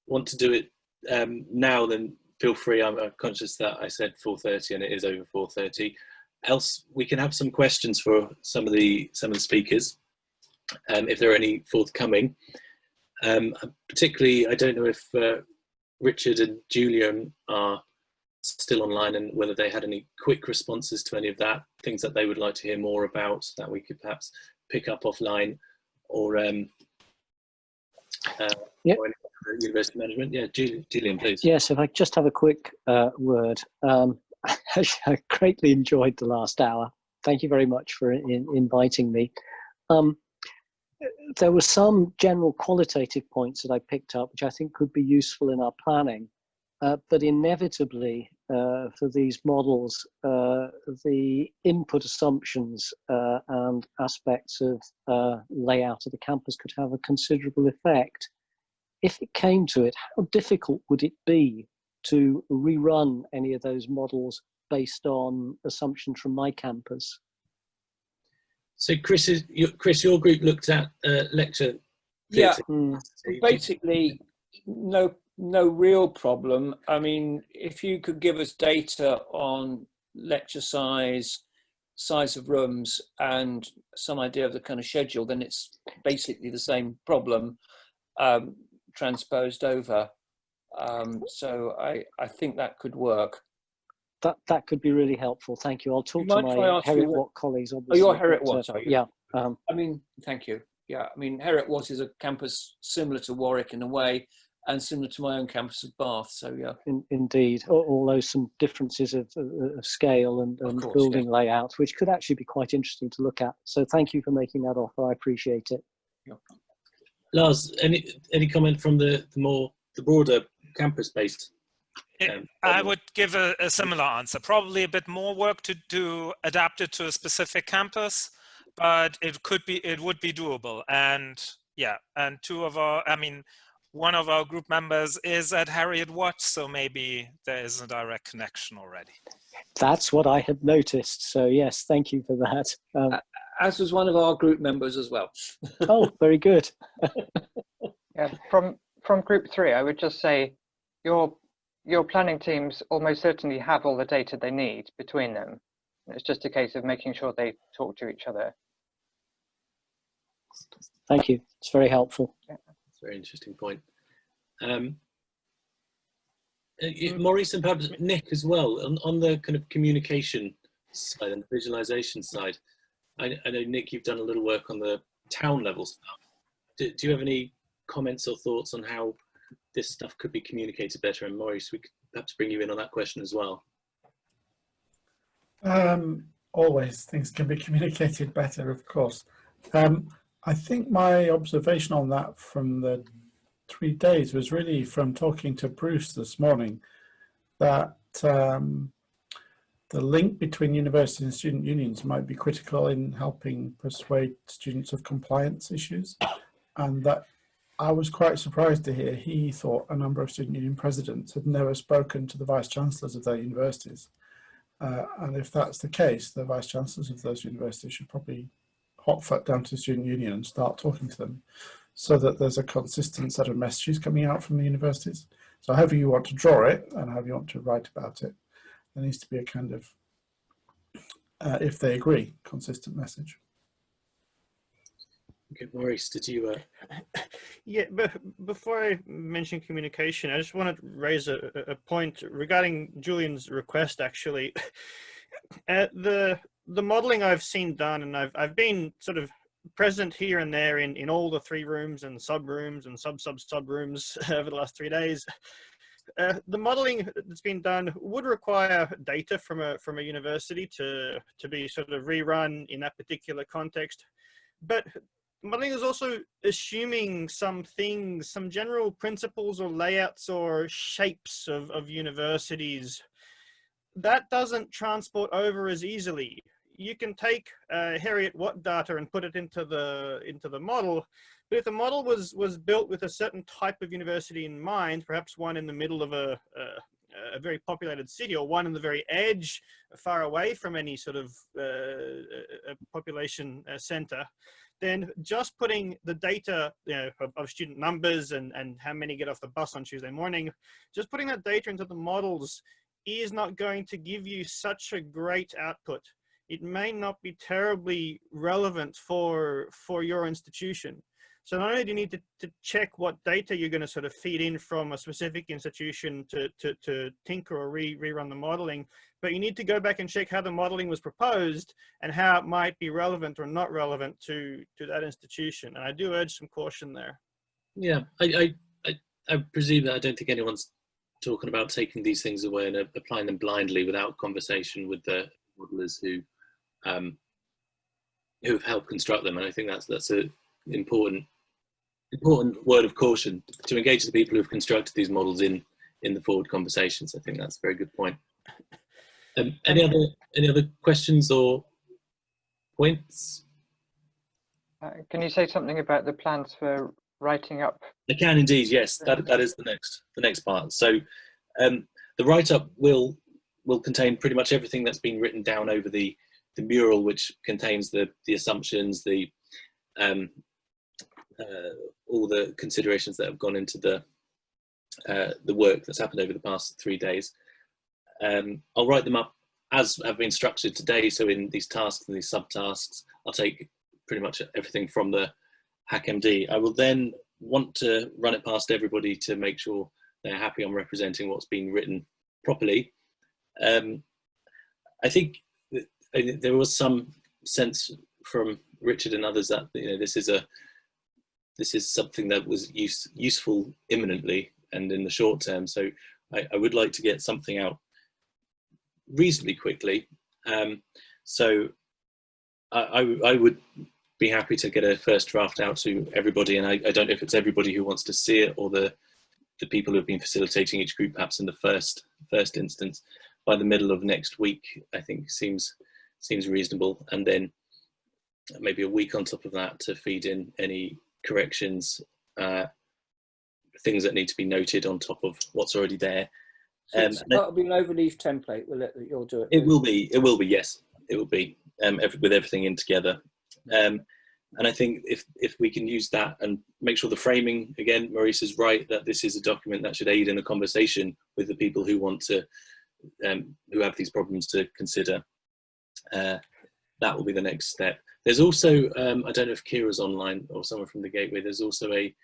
want to do it now, then feel free. I'm conscious that I said 4:30 and it is over 4:30. Else, we can have some questions for some of the speakers, if there are any forthcoming. Particularly, I don't know if Richard and Julian are still online and whether they had any quick responses to any of that, things that they would like to hear more about that we could perhaps pick up offline, or Yep. or any university management. Yeah, Julian, please. Yes, if I just have a quick word. I greatly enjoyed the last hour. Thank you very much for inviting me. There were some general qualitative points that I picked up, which I think could be useful in our planning. But inevitably, for these models, the input assumptions and aspects of layout of the campus could have a considerable effect. If it came to it, how difficult would it be to rerun any of those models based on assumptions from my campus? So Chris, your group looked at lecture Yeah, theatre. basically no real problem. I mean, if you could give us data on lecture size of rooms and some idea of the kind of schedule, then it's basically the same problem transposed over. So I think that could work. That could be really helpful. Thank you. I'll talk to my Heriot-Watt colleagues. Obviously, Oh, you're Heriot-Watt, are you? Yeah. I mean, thank you. Yeah, I mean, Heriot-Watt is a campus similar to Warwick in a way, and similar to my own campus of Bath. So yeah. Indeed, although some differences of scale and course, building yeah. layout, which could actually be quite interesting to look at. So thank you for making that offer. I appreciate it. Yeah. Lars, any comment from the broader campus-based? I would give a similar answer. Probably a bit more work to do, adapt it to a specific campus, but it would be doable. And yeah, and one of our group members is at Heriot-Watt, so maybe there is a direct connection already. That's what I had noticed. So yes, thank you for that. As was one of our group members as well. Oh, very good. Yeah, from group 3, I would just say your planning teams almost certainly have all the data they need between them. It's just a case of making sure they talk to each other. Thank you. It's very helpful. Yeah. That's a very interesting point. Maurice and perhaps Nick as well, on the kind of communication side and the visualization side. I know, Nick, you've done a little work on the town level stuff. Do you have any comments or thoughts on how this stuff could be communicated better? And Maurice, we could perhaps bring you in on that question as well. Always things can be communicated better, of course. I think my observation on that from the 3 days was really from talking to Bruce this morning, that the the link between university and student unions might be critical in helping persuade students of compliance issues. And that I was quite surprised to hear he thought a number of student union presidents had never spoken to the vice chancellors of their universities. And if that's the case, the vice chancellors of those universities should probably hot foot down to the student union and start talking to them, so that there's a consistent set of messages coming out from the universities. So however you want to draw it and however you want to write about it, there needs to be a kind of, if they agree, consistent message. Okay, Maurice, did you? Yeah, but before I mention communication, I just want to raise a point regarding Julian's request. Actually, the modelling I've seen done, and I've been sort of present here and there in all the 3 rooms and sub rooms and sub rooms over the last 3 days. The modelling that's been done would require data from a university to be sort of rerun in that particular context, but modeling is also assuming some things, some general principles or layouts or shapes of universities. That doesn't transport over as easily. You can take Heriot Watt data and put it into the model, but if the model was built with a certain type of university in mind, perhaps one in the middle of a very populated city, or one in the very edge, far away from any sort of population center, then just putting the data, of student numbers and how many get off the bus on Tuesday morning, just putting that data into the models is not going to give you such a great output. It may not be terribly relevant for your institution. So not only do you need to check what data you're going to sort of feed in from a specific institution to tinker or rerun the modeling, but you need to go back and check how the modeling was proposed and how it might be relevant or not relevant to that institution. And I do urge some caution there. Yeah, I presume that I don't think anyone's talking about taking these things away and applying them blindly without conversation with the modelers who've helped construct them. And I think that's an important word of caution, to engage the people who've constructed these models in the forward conversations. I think that's a very good point. Any other questions or points? Can you say something about the plans for writing up? I can indeed, yes. That is the next part. So the write-up will contain pretty much everything that's been written down over the mural, which contains the assumptions, all the considerations that have gone into the work that's happened over the past 3 days. I'll write them up as have been structured today. So in these tasks and these subtasks, I'll take pretty much everything from the HackMD. I will then want to run it past everybody to make sure they're happy I'm representing what's been written properly. I think there was some sense from Richard and others that this is something that was useful imminently and in the short term. So I would like to get something out reasonably quickly. So I would be happy to get a first draft out to everybody. And I don't know if it's everybody who wants to see it or the people who have been facilitating each group, perhaps in the first instance. By the middle of next week, I think seems reasonable. And then maybe a week on top of that to feed in any corrections, things that need to be noted on top of what's already there. So that'll be an overleaf template, will it, that you'll do it? It will be, yes, it will be, with everything in together. And I think if we can use that and make sure the framing, again, Maurice is right, that this is a document that should aid in a conversation with the people who want to, who have these problems to consider. That will be the next step. There's also, I don't know if Kira's online or someone from the Gateway, there's also a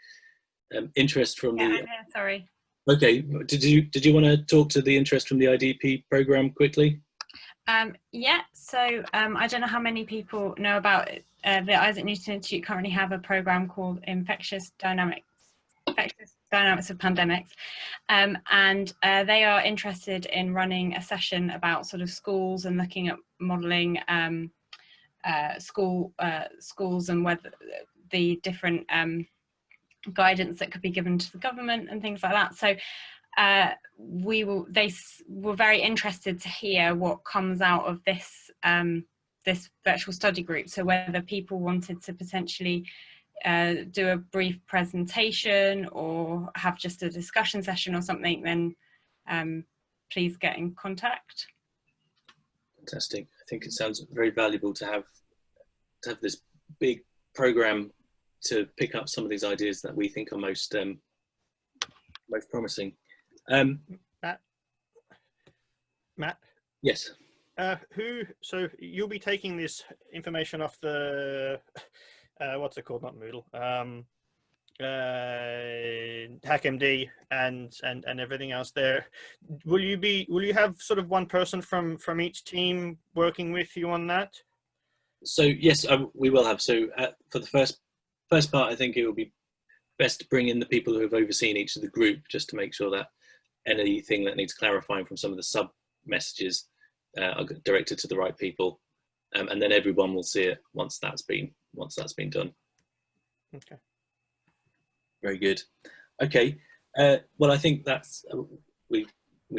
interest from the... I'm here, sorry. Okay, did you want to talk to the interest from the IDP program quickly? Yeah, so I don't know how many people know about it. The Isaac Newton Institute currently have a program called Infectious Dynamics of Pandemics, and they are interested in running a session about sort of schools and looking at modelling schools and whether the different guidance that could be given to the government and things like that. So they were very interested to hear what comes out of this this virtual study group. So whether people wanted to potentially do a brief presentation or have just a discussion session or something, then please get in contact. Fantastic. I think it sounds very valuable to have this big program to pick up some of these ideas that we think are most promising. Matt? Yes. So you'll be taking this information off the what's it called? Not Moodle. HackMD and everything else there. Will you have sort of one person from each team working with you on that? So yes, we will have. So for the first part, I think it will be best to bring in the people who have overseen each of the group, just to make sure that anything that needs clarifying from some of the sub messages are directed to the right people, and then everyone will see it once that's been done. Okay. Very good. Okay. Well, I think that's we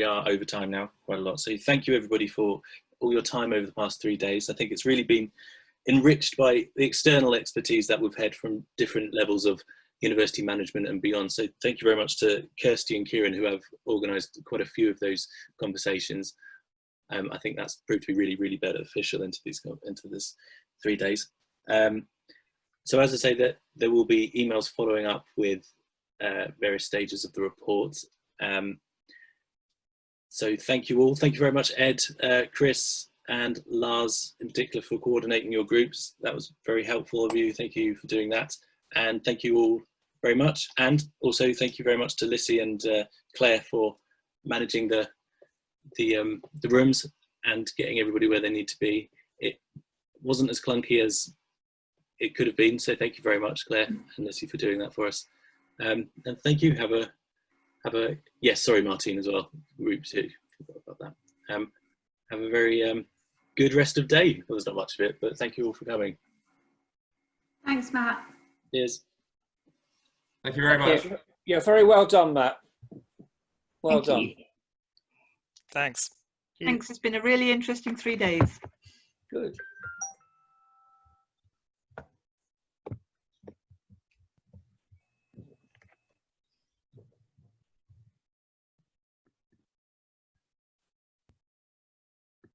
are over time now quite a lot. So thank you everybody for all your time over the past 3 days. I think it's really been enriched by the external expertise that we've had from different levels of university management and beyond. So thank you very much to Kirsty and Kieran, who have organised quite a few of those conversations. I think that's proved to be really, really beneficial into this 3 days. So as I say, that there will be emails following up with various stages of the report. So thank you all. Thank you very much, Ed, Chris, and Lars in particular for coordinating your groups. That was very helpful of you. Thank you for doing that. And thank you all very much. And also thank you very much to Lissy and Claire for managing the rooms and getting everybody where they need to be. It wasn't as clunky as it could have been, so thank you very much, Claire and Lissy, for doing that for us. And thank you. Have a yes, sorry, Martine as well. Group 2, forgot about that. Have a very good rest of day. Well, there's not much of it, but thank you all for coming. Thanks, Matt. Cheers. Thank you very much. Yeah, very well done, Matt. Well Thank done. you. Thanks. Thanks. It's been a really interesting 3 days. Good.